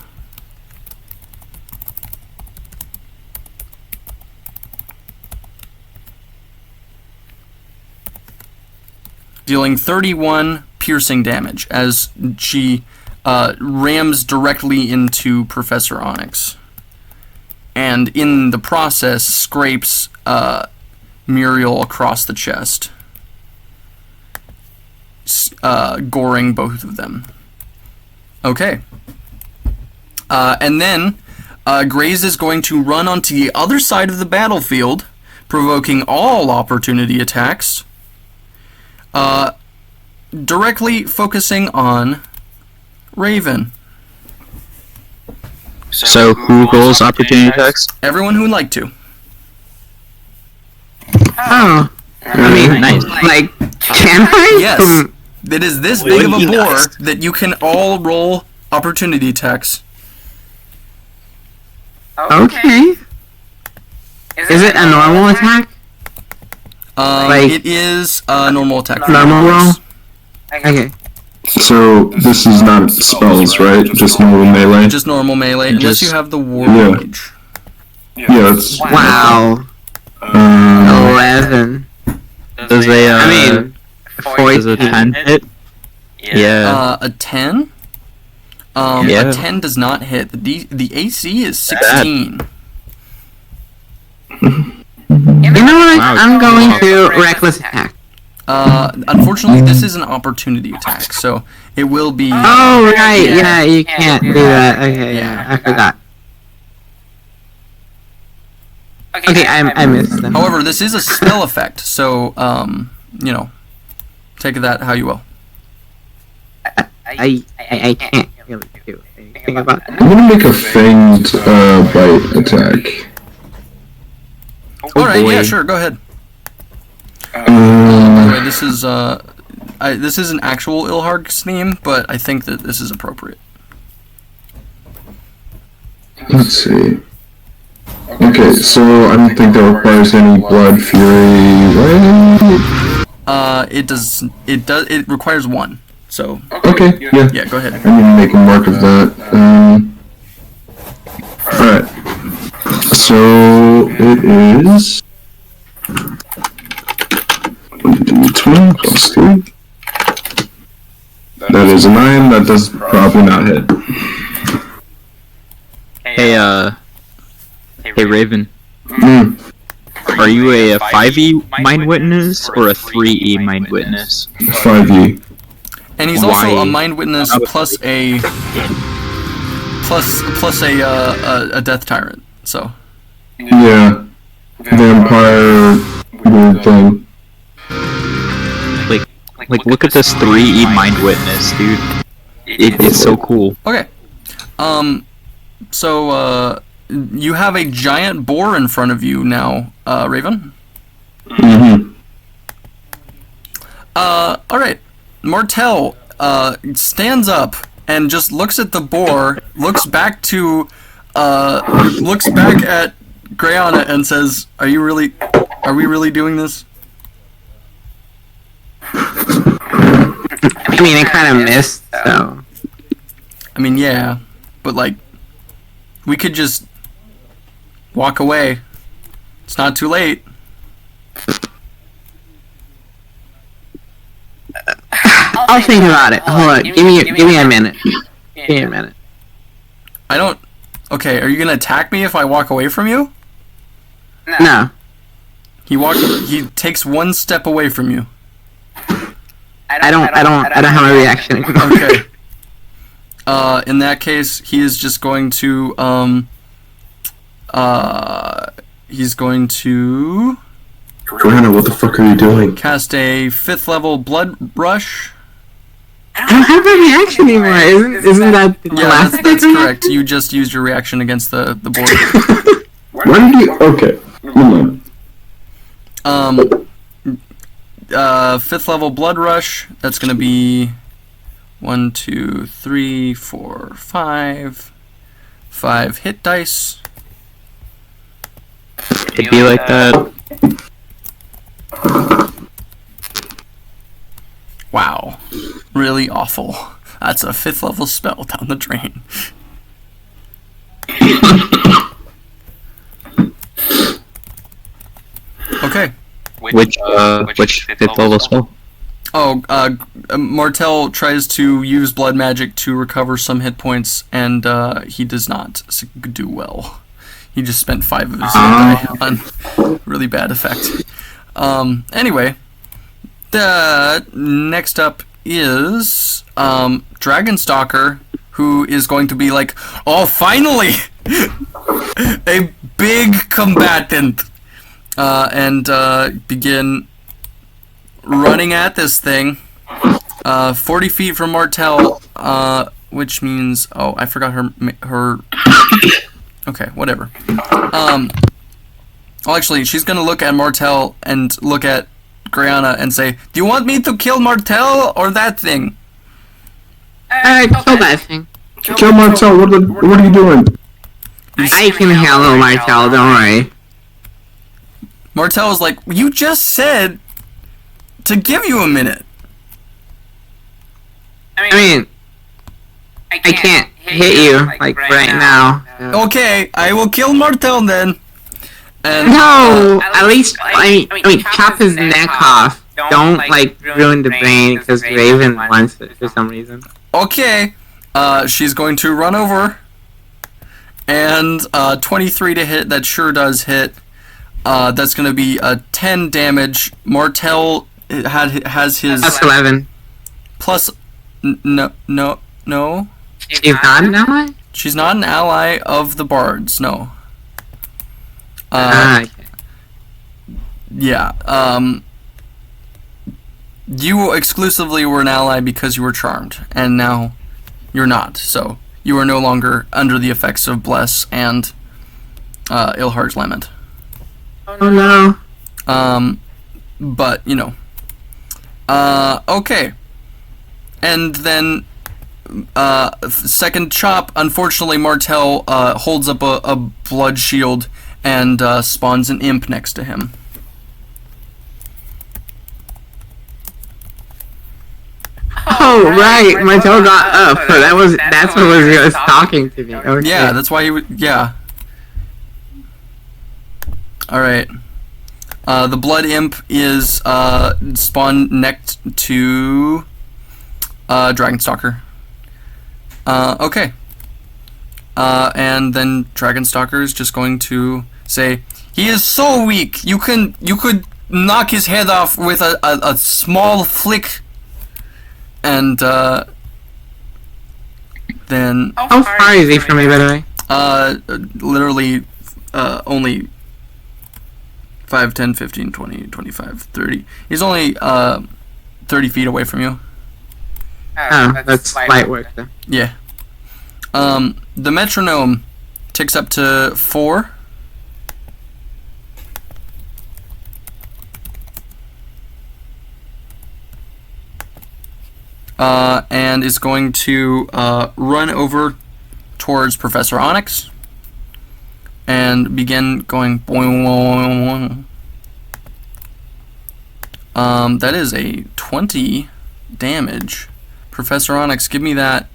Dealing 31 piercing damage as she rams directly into Professor Onyx. And in the process, scrapes Muriel across the chest, goring both of them. Okay. And then Graze is going to run onto the other side of the battlefield, provoking all opportunity attacks. Directly focusing on Raven. So who rolls opportunity attacks? Everyone who would like to. Oh. I mean, Nice. like, can I? Yes. It is this big of a boar that you can all roll opportunity attacks. Okay. Is it a normal attack? Like- It is a normal attack. for Normal roll? rollers. Okay. So this is not spells, right? Just normal melee. Just normal melee, unless you have the war Yeah. rage. Yeah, that's Wow. um, 11. Does a I mean, does a 10 hit? Yeah. A 10? Yeah. A 10 does not hit. The AC is 16. You know what? Wow. I'm going to reckless attack. Unfortunately, this is an opportunity attack, so it will be... Oh, right. Yeah, you can't do that. Okay, yeah, I forgot. Okay, I missed them. However, this is a spell effect, so, you know, take that how you will. I can't really do anything about that. I'm gonna make a fanged bite attack. Alright, boy. yeah, sure, go ahead. By the way, this is this is an actual Ilharg's theme, but I think that this is appropriate. Let's see. Okay, so I don't think that requires any blood fury, right? It requires 1. So Okay, yeah. yeah, go ahead. I'm gonna make a mark of that. Alright. So it is 20 plus 2. That is a 9. That does probably not hit. Hey Raven, Mm, are you a 5e mind witness or a 3e mind witness? 5e. And he's also Why? a mind witness plus a death tyrant. So Yeah. Vampire weird thing. Like, look at this 3E Mind Witness, dude. It's so cool. Okay. So, you have a giant boar in front of you now, Raven. Mm-hmm. Alright. Martel, stands up and just looks at the boar, looks back at Grayana and says, are we really doing this? I mean, it kind of missed, so. I mean, yeah, but like, we could just walk away. It's not too late. I'll think about it. Hold on. Give me a minute. Give me a minute. Okay, are you gonna attack me if I walk away from you? No. He takes one step away from you. I don't have a reaction anymore. Okay. In that case, he is just going to, he's going to Joanna, what the fuck are you doing? cast a 5th level Blood Rush. I don't have a reaction anymore. Isn't that the Yeah, last that's thing? correct. You just used your reaction against the board. Why did you? Okay. Never mind. 5th level Blood Rush. That's gonna be 1, 2, 3, 4, 5. 5 hit dice. It'd be like that. Wow. Really awful. That's a 5th level spell down the drain. Okay. Which 5th level spell? Oh, Martel tries to use blood magic to recover some hit points, and he does not do well. He just spent 5 of his hit die on really bad effect. Anyway, the next up is Dragonstalker, who is going to be like, oh, finally! A big combatant! And begin running at this thing. 40 feet from Martel, which means... Oh, I forgot her... Okay, whatever. Well, actually, she's gonna look at Martel and look at Grayana and say, do you want me to kill Martel or that thing? Kill that thing. Kill Martel. What are you doing? I can handle Martel, don't worry. Martel is like, you just said to give you a minute. I mean, I can't hit you, like, right now. Okay, I will kill Martel then. And, No! At least, I mean, chop his neck off. Don't, like, ruin the brain, because Raven wants it for some reason. Okay, she's going to run over. And 23 to hit, that sure does hit. That's going to be 10 damage. Martel has his... Plus 11. Plus... No. She's not an ally? She's not an ally of the bards, no. Okay. Yeah, you exclusively were an ally because you were charmed, and now you're not, so you are no longer under the effects of Bless and Ilhar's Lament. Oh no. But, you know. Okay. And then, second chop, unfortunately Martel holds up a blood shield and spawns an imp next to him. Oh right, Martel got up. So that's what was talking to me. Okay. Yeah, that's why he would. Yeah. All right. The blood imp is spawned next to Dragonstalker. Okay. And then Dragonstalker is just going to say, "He is so weak. You could knock his head off with a small flick." And then How far is he from me, by the way? literally only 5, 10, 15, 20, 25, 30. He's only 30 feet away from you. Oh, that's light work then. Yeah. The metronome ticks up to 4. And is going to run over towards Professor Onyx and begin going boing, boing, boing. That is a 20 damage. Professor Onyx, give me that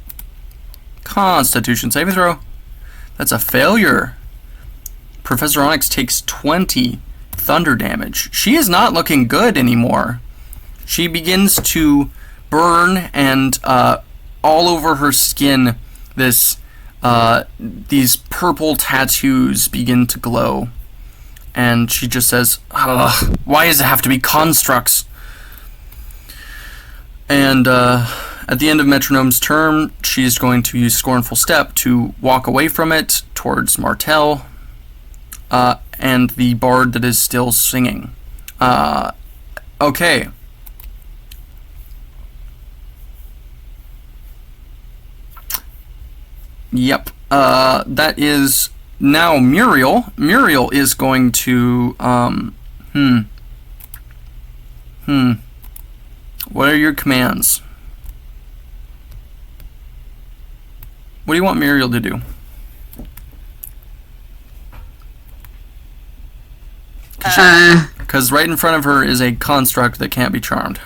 Constitution saving throw. That's a failure. Professor Onyx takes 20 thunder damage. She is not looking good anymore. She begins to burn, and all over her skin, these purple tattoos begin to glow. And she just says, "Ugh, why does it have to be constructs?" And at the end of Metronome's turn, she's going to use Scornful Step to walk away from it towards Martel and the bard that is still singing. Okay. Yep. That is now Muriel. Muriel is going to What are your commands? What do you want Muriel to do? Because right in front of her is a construct that can't be charmed.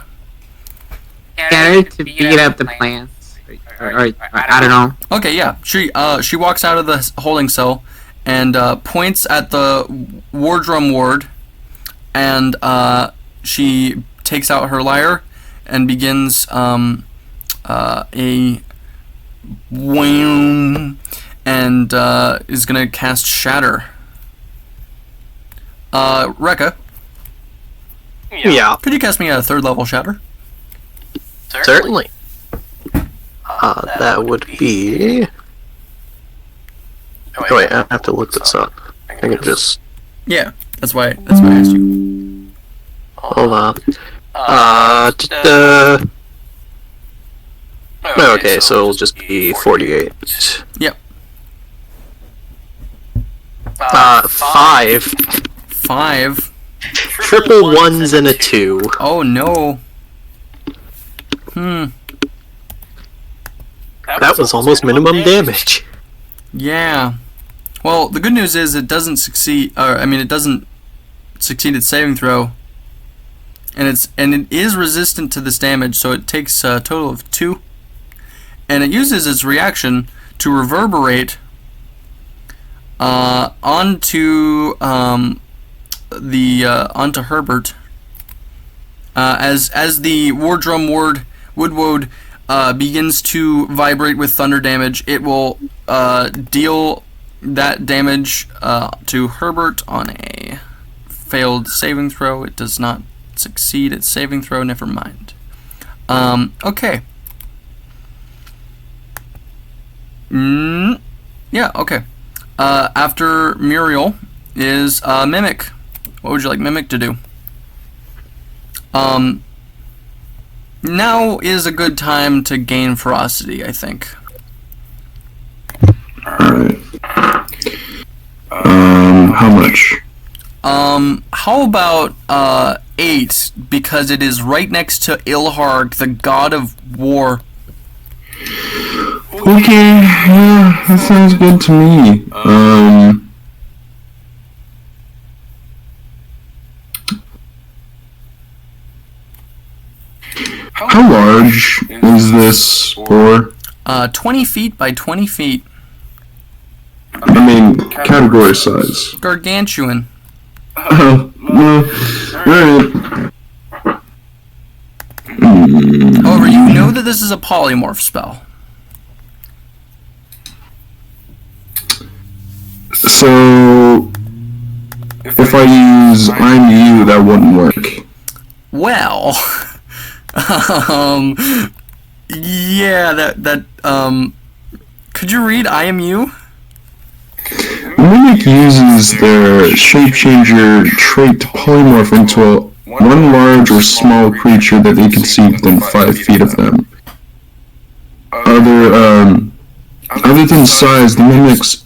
Get her to beat up the plants. Or I don't know. Okay, yeah. She walks out of the holding cell and points at the wardrum ward, and she takes out her lyre and begins a wham, and is gonna cast Shatter. Rekka, Yeah, could you cast me a 3rd level Shatter? certainly. That would be... Oh wait, I have to look this up. I can just... Yeah, that's why I asked you. Hold on. Okay, so it'll just be 48. Yep. 5. 5. Triple ones and a 2. Oh no. That was almost minimum damage. Yeah. Well, the good news is it doesn't succeed. It doesn't succeed its saving throw, and it is resistant to this damage, so it takes a total of 2. And it uses its reaction to reverberate onto onto Herbert. As the wardrum woodwode begins to vibrate with thunder damage, it will deal that damage to Herbert on a failed saving throw. It does not succeed its saving throw, never mind. Okay. Yeah, okay. After Muriel is Mimic. What would you like Mimic to do? Now is a good time to gain ferocity, I think. Alright. How much? How about 8, because it is right next to Ilharg, the god of war. Okay, yeah, that sounds good to me. How large is this spore? 20 feet by 20 feet. I mean, category size. Gargantuan. Oh, alright. However, you know that this is a polymorph spell. So, if I use I'm you, that wouldn't work. Well, yeah, could you read I am you? Mimic uses their shape changer trait to polymorph into one large or small creature that they can see within 5 feet of them. Other than size, the mimic's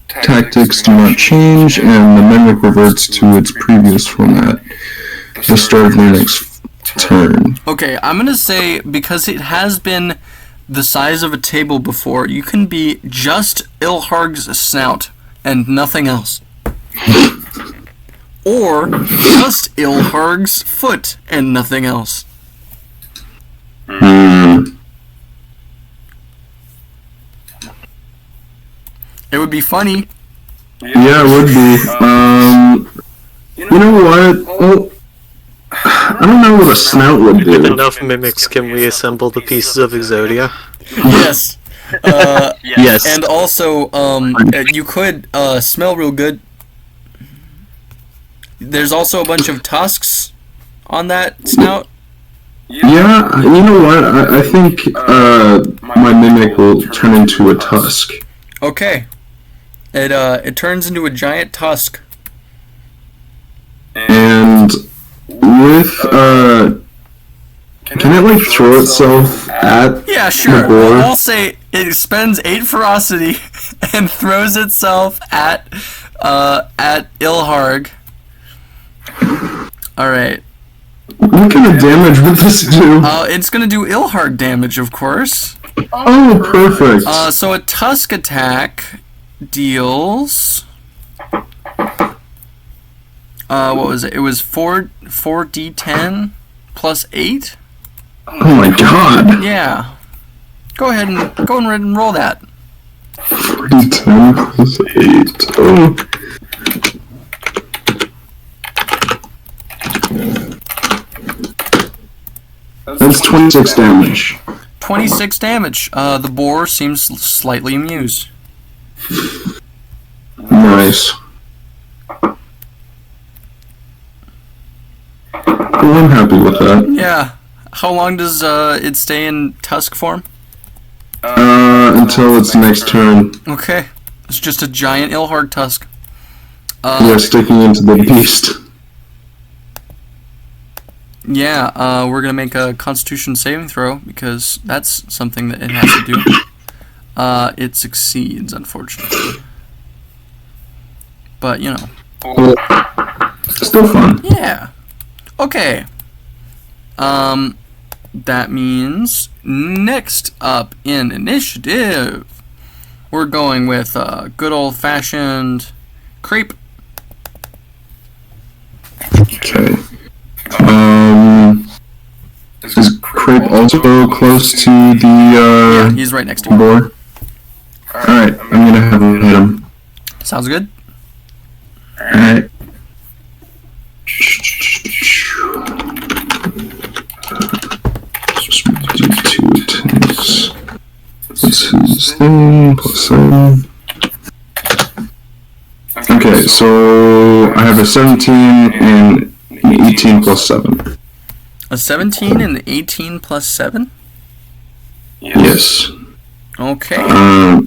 tactics do not change, and the mimic reverts to its previous format. The start of their next turn. Okay, I'm gonna say, because it has been the size of a table before, you can be just Ilharg's snout and nothing else. Or just Ilharg's foot and nothing else. It would be funny. Yeah, it would be. You know what? Well, I don't know what a snout would With do. enough mimics, can we assemble the pieces of Exodia? Yes. Yes. And also, you could smell real good. There's also a bunch of tusks on that snout. Yeah, you know what? I think my mimic will turn into a tusk. Okay. It turns into a giant tusk. And with can it like throw itself at Yeah, sure. the boar? I'll say it spends 8 ferocity and throws itself at Ilharg. All right. What kind of damage would this do? It's gonna do Ilharg damage, of course. Oh, perfect. So a tusk attack deals. What was it? It was 4d10 plus 8. Oh my god. Yeah. Go ahead and roll that. 10 plus 8. Oh. That's 26 damage. 26 damage. The boar seems slightly amused. Nice. Well, I'm happy with that. Yeah. How long does it stay in tusk form? Until its next turn. Okay. It's just a giant Ilharg tusk. Yeah, sticking into the beast. Yeah, we're gonna make a Constitution saving throw because that's something that it has to do. It succeeds, unfortunately. But you know. Well, still fun. Yeah. Okay. That means next up in initiative, we're going with good old-fashioned creep. Okay. Is Crepe also close to the Yeah, he's right next to you. boar? Alright, I'm gonna have him hit him. Sounds good. Alright. Just do 2 attacks. What's his thing? Plus 7. Okay, so I have a 17 and an 18 plus 7. A 17 and 18 plus 7? Yes. Okay. Yeah.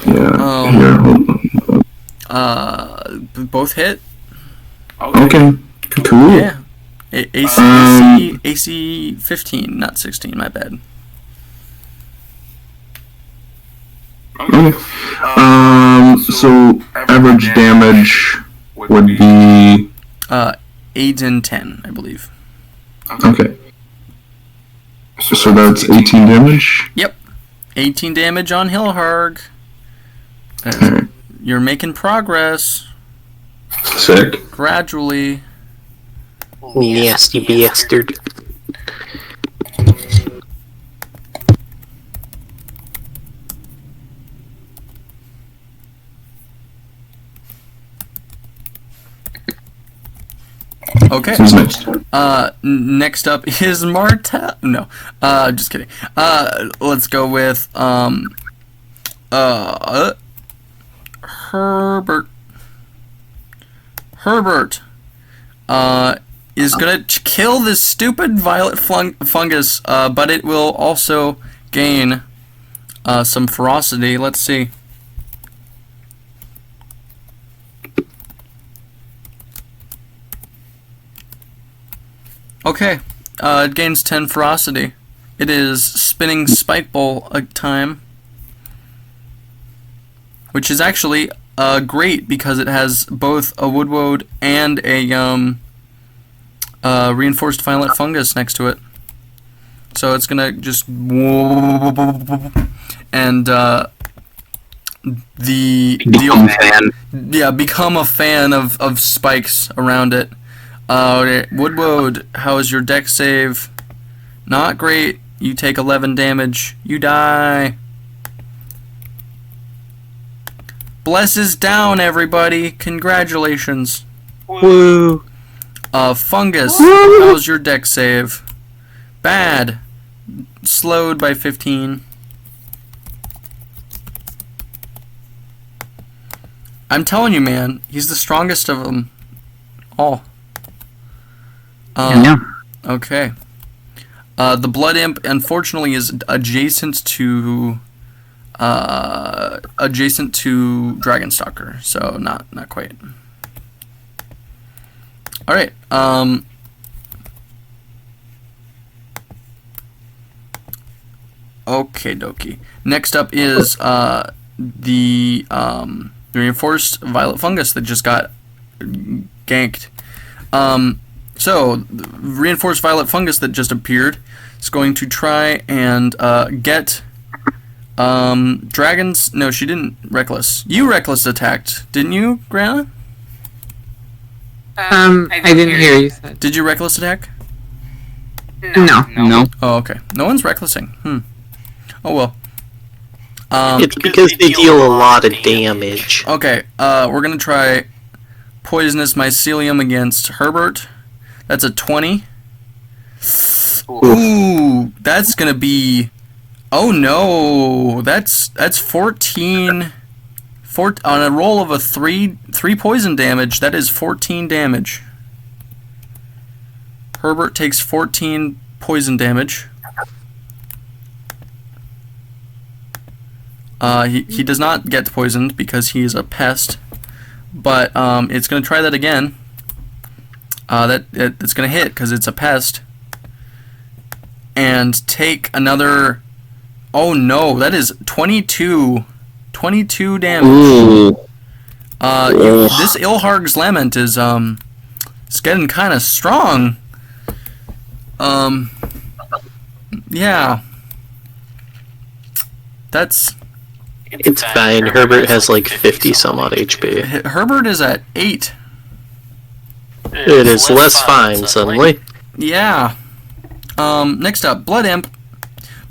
Here, hold on. Both hit? Okay. Cool. Yeah. AC 15, not 16, my bad. Okay. So average damage would be 8 and 10, I believe. okay. So that's 18 damage. Yep. 18 damage on Hilharg. Alright. You're making progress. Sick. Gradually. Nasty bastard. Okay. Who's next? Next up is Martel. No. Just kidding. Let's go with Herbert. Herbert is gonna kill this stupid violet fungus, but it will also gain some ferocity. Let's see. Okay. It gains 10 ferocity. It is spinning spike bowl time, which is actually great because it has both a wood and a reinforced violet fungus next to it. So it's gonna just and become a fan of spikes around it. Okay, Woodwode, how is your deck save? Not great. You take 11 damage. You die. Bless is down, everybody. Congratulations. Woo! Fungus, how's your deck save? Bad. Slowed by 15. I'm telling you, man, he's the strongest of them all. Yeah. Okay. The Blood Imp, unfortunately, is adjacent to Dragonstalker, so not quite. All right. Okay, dokie. Next up is the reinforced violet fungus that just got ganked. So, the reinforced violet fungus that just appeared is going to try and get dragons. No, she didn't reckless. You reckless attacked, didn't you, Grana? I didn't hear you said. Did you reckless attack? No. Oh, okay. No one's recklessing. Oh well. It's because they deal a lot of damage. Okay. We're gonna try poisonous mycelium against Herbert. That's a 20. Ooh, that's gonna be. Oh no, that's 14. On a roll of a 3 poison damage, that is 14 damage. Herbert takes 14 poison damage. He does not get poisoned because he is a pest, but it's going to try that again. It's going to hit because it's a pest, and take another. Oh no, that is 22 damage. Ooh. This Ilharg's Lament is it's getting kind of strong. Yeah. It's fine. Herbert has like 50 some odd HP. Herbert is at 8. It is less fine suddenly. Yeah. Next up, Blood Imp.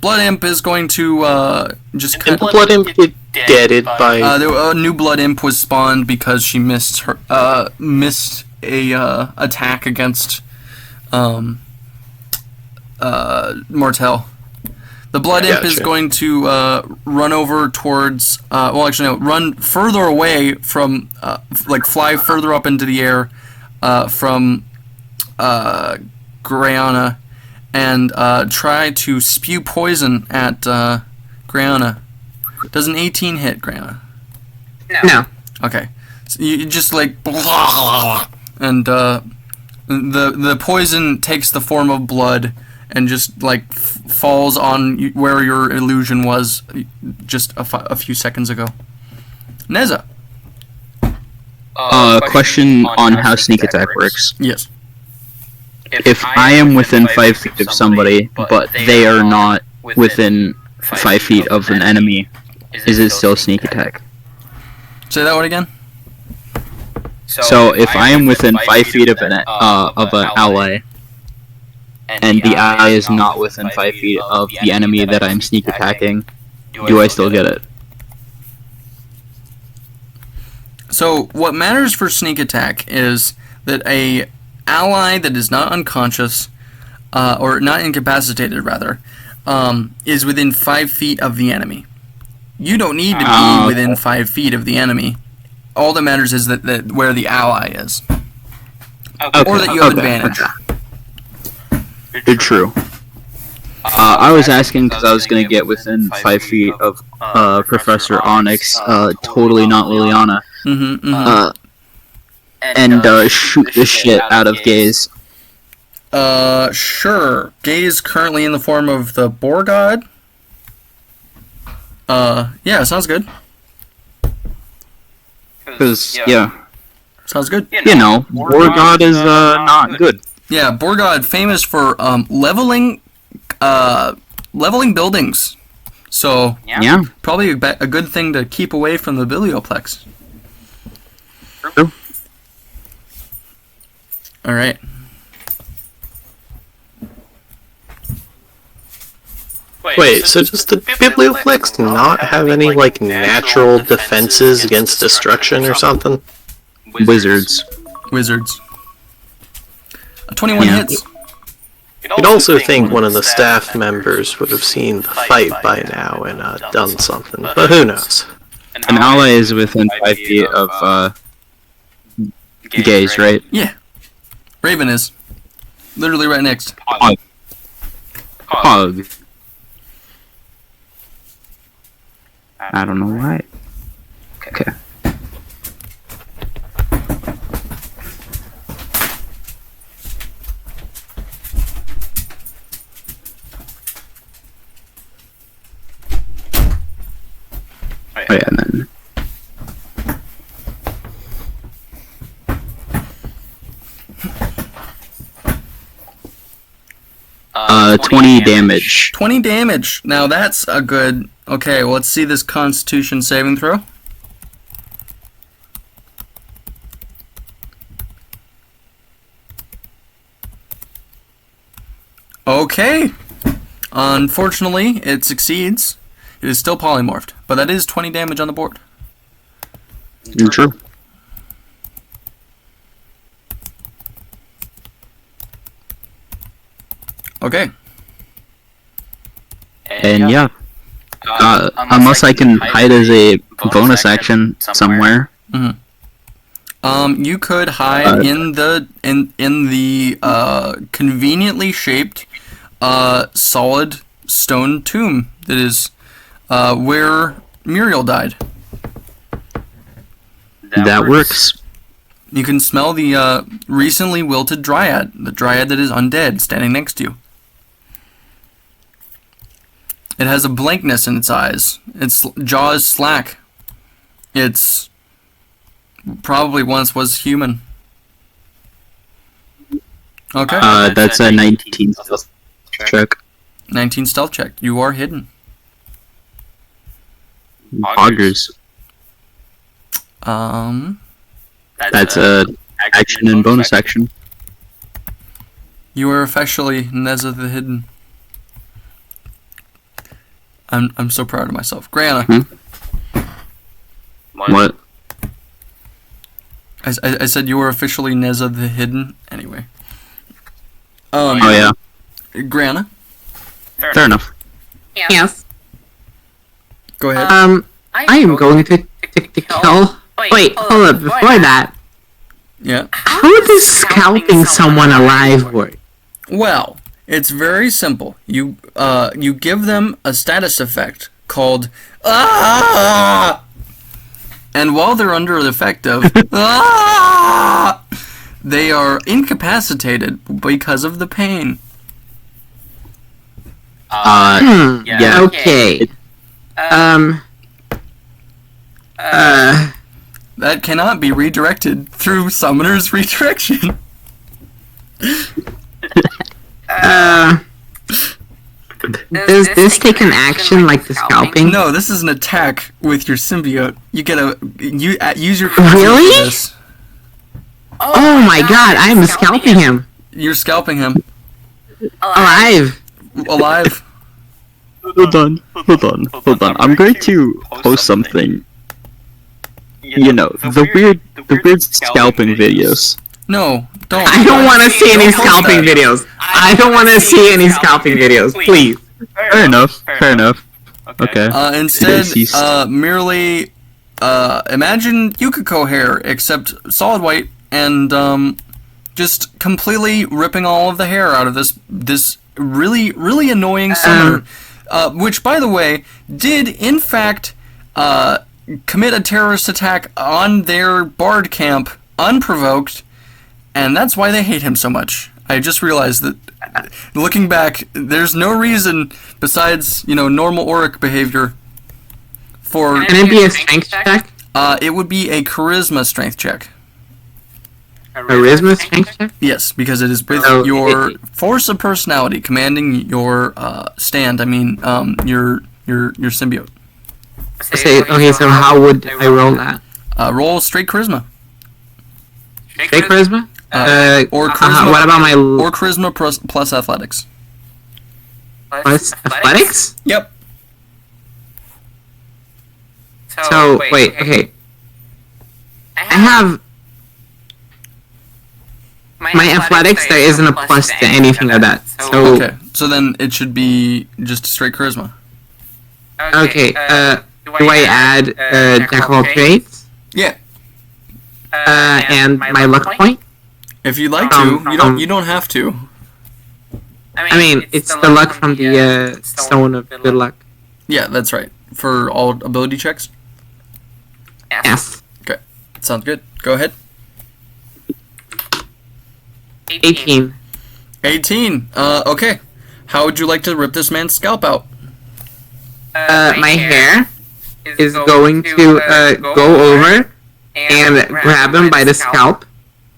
Blood Imp is going to just And cut. Blood Imp get deaded by. A new Blood Imp was spawned because she missed a attack against Mortel. The Blood Imp is going to run over towards. Run further away from, fly further up into the air from Grayana, and try to spew poison at Grayana. Does an 18 hit Grayana? No. Okay. So you just and the poison takes the form of blood and just falls on where your illusion was just a few seconds ago. Neza. Question on how sneak attack works. Yes. If I am within 5 feet of somebody, but they are not within 5 feet of an enemy, is it still sneak attack? Say that one again. So if I am within 5 feet of an ally, and the ally is not within 5 feet of the enemy that I'm sneak attacking, do I still get it? So what matters for sneak attack is that a ally that is not unconscious, or not incapacitated rather, is within 5 feet of the enemy. You don't need to be within 5 feet of the enemy. All that matters is that where the ally is. Okay. Or that you have advantage. True. I was asking because I was going to get within 5 feet of Professor Onyx, totally not Liliana, Mm-hmm, mm-hmm. and shoot the shit out of Gaze. Sure. Gay is currently in the form of the Boar God. Yeah, sounds good. Because, yeah, Sounds good. you know, War God is not good. Yeah, Boar God, famous for leveling buildings. So Yeah. probably a good thing to keep away from the Biblioplex. True. All right. Wait, so does the Biblioplex not have any, like, natural defenses against destruction or something? Wizards. Wizards. 21 Yeah. hits. You'd also think one of the staff members would have seen the fight by now and done something, but who knows? An ally is within 5 feet of gaze, right? Yeah. Raven is. Literally right next. Hug. I don't know why. Okay. Oh yeah, and then 20 damage. 20 damage. Now that's a good... Okay, well, let's see this Constitution saving throw. Okay. Unfortunately, it succeeds. It is still polymorphed, but that is 20 damage on the board. True. Okay. And yeah, unless I can hide as a bonus action somewhere. You could hide in the conveniently shaped solid stone tomb that is where Muriel died. That works. You can smell the recently wilted dryad, the dryad that is undead, standing next to you. It has a blankness in its eyes. Its jaw is slack. It's probably once was human. Okay. That's a 19 stealth check. 19 stealth check. You are hidden. Augers. That's a action and bonus action. You are officially Neza the Hidden. I'm so proud of myself. Grana. What? I said you were officially Neza the Hidden. Anyway. Oh yeah. Grana. Fair enough. Yes. Go ahead. I am going to kill... Wait, hold up, before that, Yeah. how does scalping someone alive work? Well, it's very simple. You give them a status effect called ah, and while they're under the effect of ah, they are incapacitated because of the pain. Yeah. Okay. That cannot be redirected through Summoner's Redirection. Does this take an action like the scalping? No, this is an attack with your symbiote. You gotta use your Really? for this. Oh my god, I am scalping him. You're scalping him Alive. alive. Hold on. I'm going to post something. You know, the weird scalping videos. No, don't. I don't want to see any Don't post scalping that. videos. I don't want to see any scalping videos, please. Fair enough. Okay. Instead, He's- merely imagine Yukiko hair, except solid white, and just completely ripping all of the hair out of this really annoying summoner, which, by the way, did in fact commit a terrorist attack on their bard camp unprovoked, and that's why they hate him so much. I just realized that, looking back, there's no reason besides, normal auric behavior for... Can it be a strength check? It would be a charisma strength check. Charisma strength check? Yes, because it is with So your force of personality commanding your stand. I mean, your symbiote. Okay, so how would I roll that? Roll straight charisma. Straight charisma? Or charisma. What about my Or charisma plus athletics. plus athletics? Yep. So wait, okay. I have my athletics. There isn't a plus to anything of that. So Okay. So then it should be just straight charisma. okay. Do I add jack of all trades? Yeah. And my luck point? If you'd like to, you don't have to. I mean, it's the luck from the stone of good luck. Yeah, that's right. For all ability checks. Yes. Okay. Sounds good. Go ahead. 18. 18. Okay. How would you like to rip this man's scalp out? My hair is going to go over and grab him by the scalp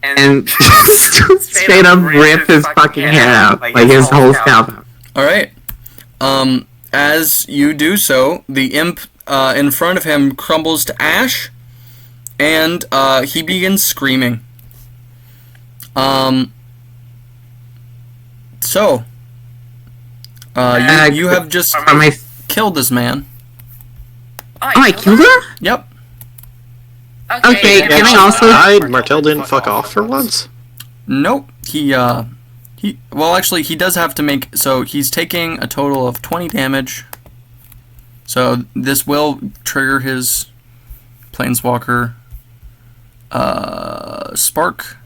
and straight up rip his fucking hair out, like his whole scalp out. All right. As you do so, the imp in front of him crumbles to ash, and he begins screaming. So, you have just killed this man. Oh, I killed him? Yep. Okay, can I also... died? Martel didn't fuck off for once? Nope. Well, actually, he does have to make... So, he's taking a total of 20 damage. So, this will trigger his Planeswalker Spark.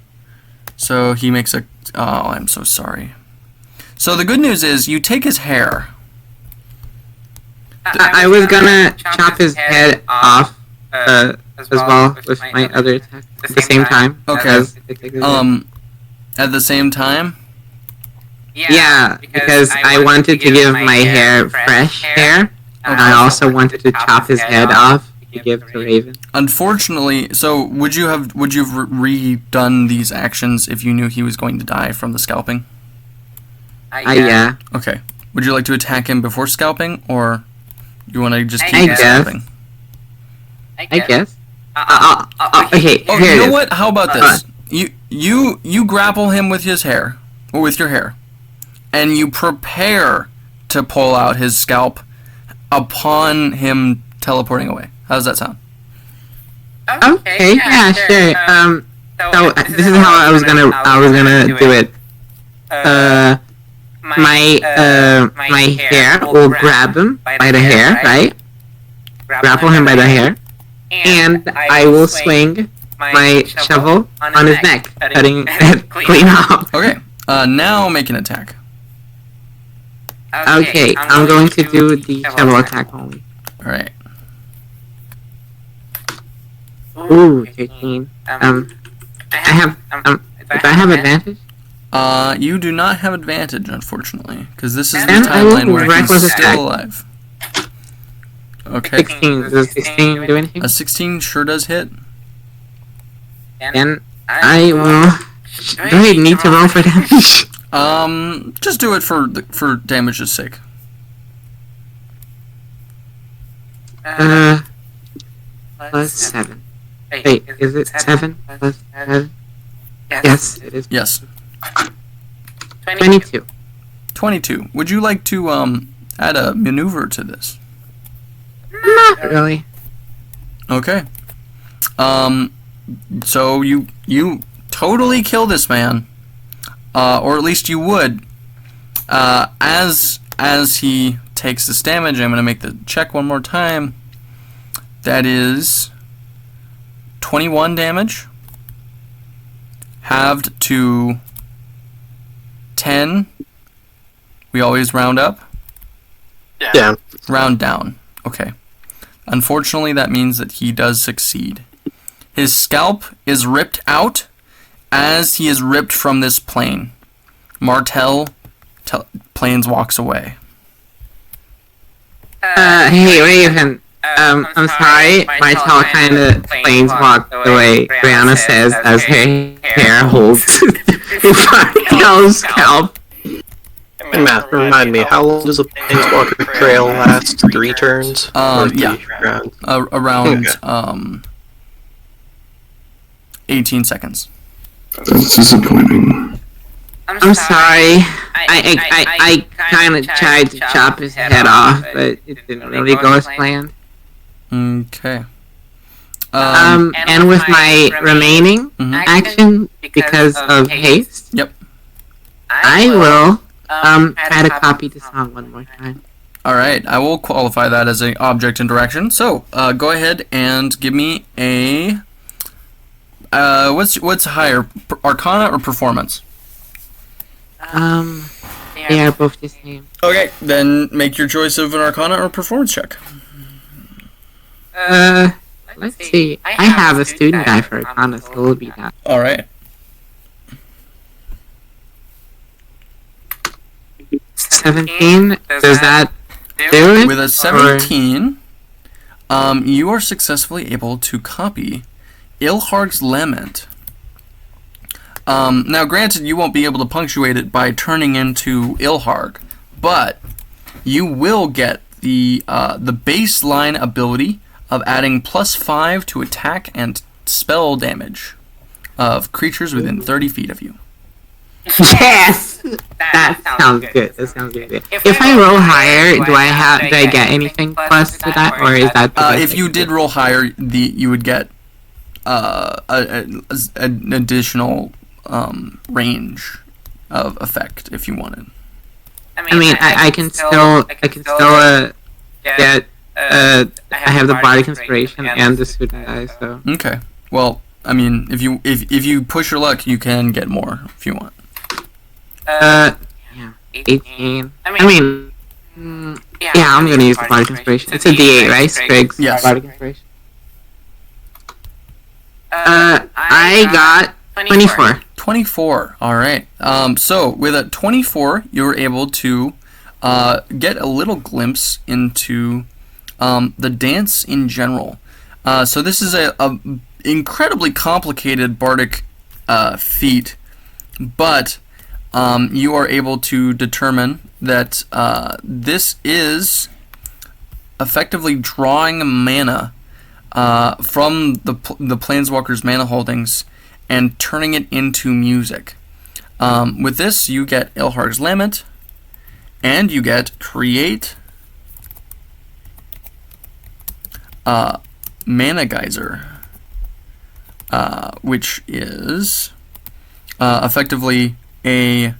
So, he makes a... Oh, I'm so sorry. So, the good news is, you take his hair. I was gonna chop his head off as well with my other attack at the same time. Okay. At the same time? Yeah, because I wanted to give my hair fresh hair, and I also wanted to chop his head off to give to Raven. Unfortunately, so would you have redone these actions if you knew he was going to die from the scalping? Yeah. Okay. Would you like to attack him before scalping, or you want to just keep I guess. scalping? I guess. Okay, Oh, here you it know is. what? How about this? You grapple him with his hair, or with your hair, and you prepare to pull out his scalp upon him teleporting away. How does that sound? Okay, yeah, sure. So this is how I was gonna do it. My hair will grab him by the hair, right? Grapple him by the hair, and I will swing my shovel on his neck, cutting it clean off. Okay. Now make an attack. Okay, I'm going to do the shovel attack only. All right. Ooh, 13. Do I have advantage? You do not have advantage, unfortunately, because this is the Then I will timeline where he's reckless attack. still alive. Okay. 16. Does 16 do anything? A 16 sure does hit. Then I will... Do I need to roll for damage? Just do it for damage's sake. Plus 7. Wait, is it 7 plus 7? Yes, it is. Yes. 22. 22. Would you like to add a maneuver to this? Not really. Okay. So you totally kill this man, or at least you would. As he takes this damage, I'm gonna make the check one more time. That is 21 damage, halved to 10. We always round up. Yeah. Round down. Okay. Unfortunately, that means that he does succeed. His scalp is ripped out as he is ripped from this plane. Martel planes walks away. Hey, Raven. I'm sorry. Martel kind of planes walked away. Brianna says as her hair holds Martel's scalp. Matt, remind me, how long does a planeswalker trail last? 3 turns? Or 3 Yeah. rounds? Around Okay. 18 seconds. That's disappointing. I'm sorry. I kind of tried to chop his head off, but it didn't really go as planned. Okay. And with my remaining action, because of haste, Yep. I will try to copy the song one more time. All right, I will qualify that as an object interaction. So, go ahead and give me a what's higher, Arcana or Performance? They are both the same. Okay, then make your choice of an Arcana or Performance check. Let's see. I have a student die for Arcana, so it'll be that. All right. 17. Does that do it? With a 17, you are successfully able to copy Ilharg's Lament. Now, granted, you won't be able to punctuate it by turning into Ilharg, but you will get the baseline ability of adding +5 to attack and spell damage of creatures within 30 feet of you. Yes! That sounds good. That sounds good. If I roll higher, do I get anything plus to that, or is that? If you did roll higher, you would get an additional range of effect if you wanted. I mean, I can still get. I have the Bardic Inspiration and the student die, so. Okay. Well, I mean, if you push your luck, you can get more if you want. Yeah, 18. I mean, yeah, I'm gonna use the Bardic Inspiration. It's a D8, right? Sprigs. Yes. Bardic Inspiration. I got 24. 24. All right. So with a 24, you were able to get a little glimpse into the dance in general. So this is a incredibly complicated bardic feat, but you are able to determine that this is effectively drawing mana from the Planeswalker's mana holdings and turning it into music. With this, you get Ilharg's Lament, and you get Create Mana Geyser, which is effectively a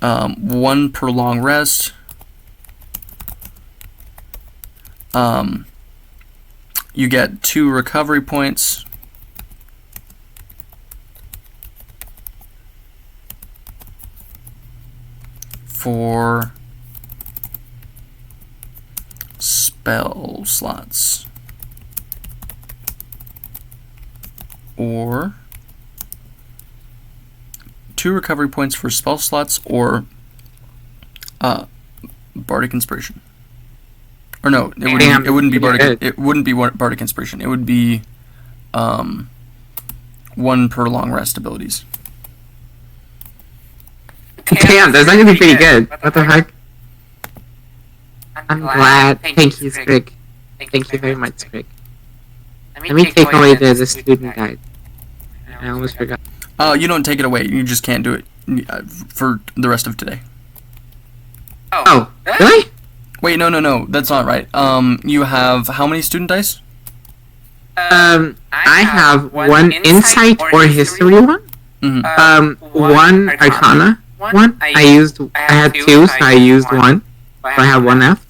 1 per long rest. You get 2 recovery points. For spell slots. Or 2 recovery points for spell slots or Bardic Inspiration. Or no, it wouldn't be Bardic. It wouldn't be Bardic Inspiration. It would be 1 per long rest abilities. Damn, that's not gonna be pretty good. What the heck? I'm glad. Thank you, Sprig. Thank you very much, Sprig. Let me take away the student guide. I almost forgot. You don't take it away. You just can't do it for the rest of today. Oh, really? Wait, no. That's not right. You have how many student dice? I have 1 insight or history one. Mm-hmm. 1 arcana one. I had 2, so I used 1. So I have 1 left.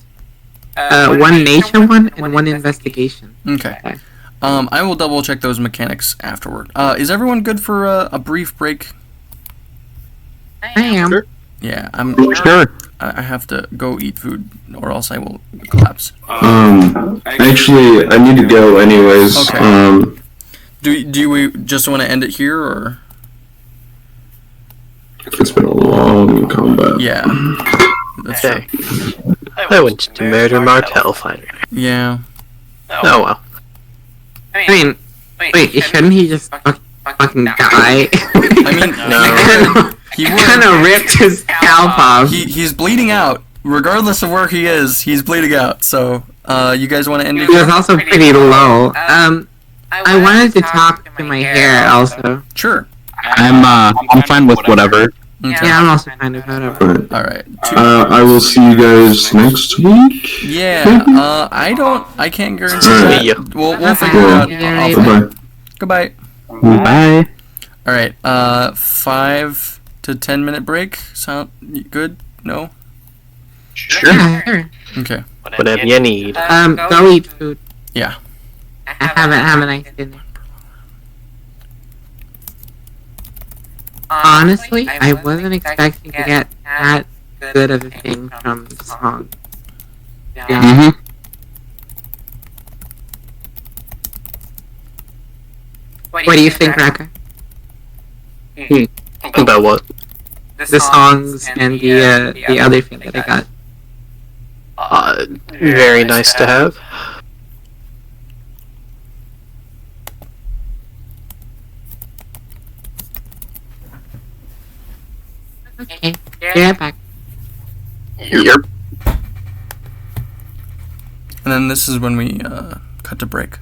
1 nature one and 1 investigation. Okay. I will double check those mechanics afterward. Is everyone good for a brief break? I am. Sure. Yeah, I'm Sure. I have to go eat food, or else I will collapse. Actually, I need to go anyways. Okay. Do we just want to end it here, or? It's been a long combat. Yeah. That's Okay. true. I went to murder Martel finally. Yeah. Oh well. I mean, wait, shouldn't he just fucking die? I mean, No. he kind of ripped his scalp off. he's bleeding out. Regardless of where he is, he's bleeding out. So, you guys want to end it He was here? also pretty low. I wanted to talk to my hair also. Sure. I'm fine with whatever. Okay. Yeah, I'm also kind of whatever. Alright. All right. I will see you guys next week. Yeah. I can't guarantee Alright. that. Yeah. We'll figure it out. Yeah, Off- Bye-bye. Goodbye. Bye. All right. 5 to 10 minute break. Sound good? No. Yeah, sure. Okay. Whatever you need. Go eat food. Yeah. Have a nice dinner. Honestly, I wasn't expecting to get that good of a thing from the song. Yeah. Mm-hmm. What do you think, Raka? About what? The songs and the other thing that I got. Very nice to have. Okay, be right back. Yep. And then this is when we cut to break.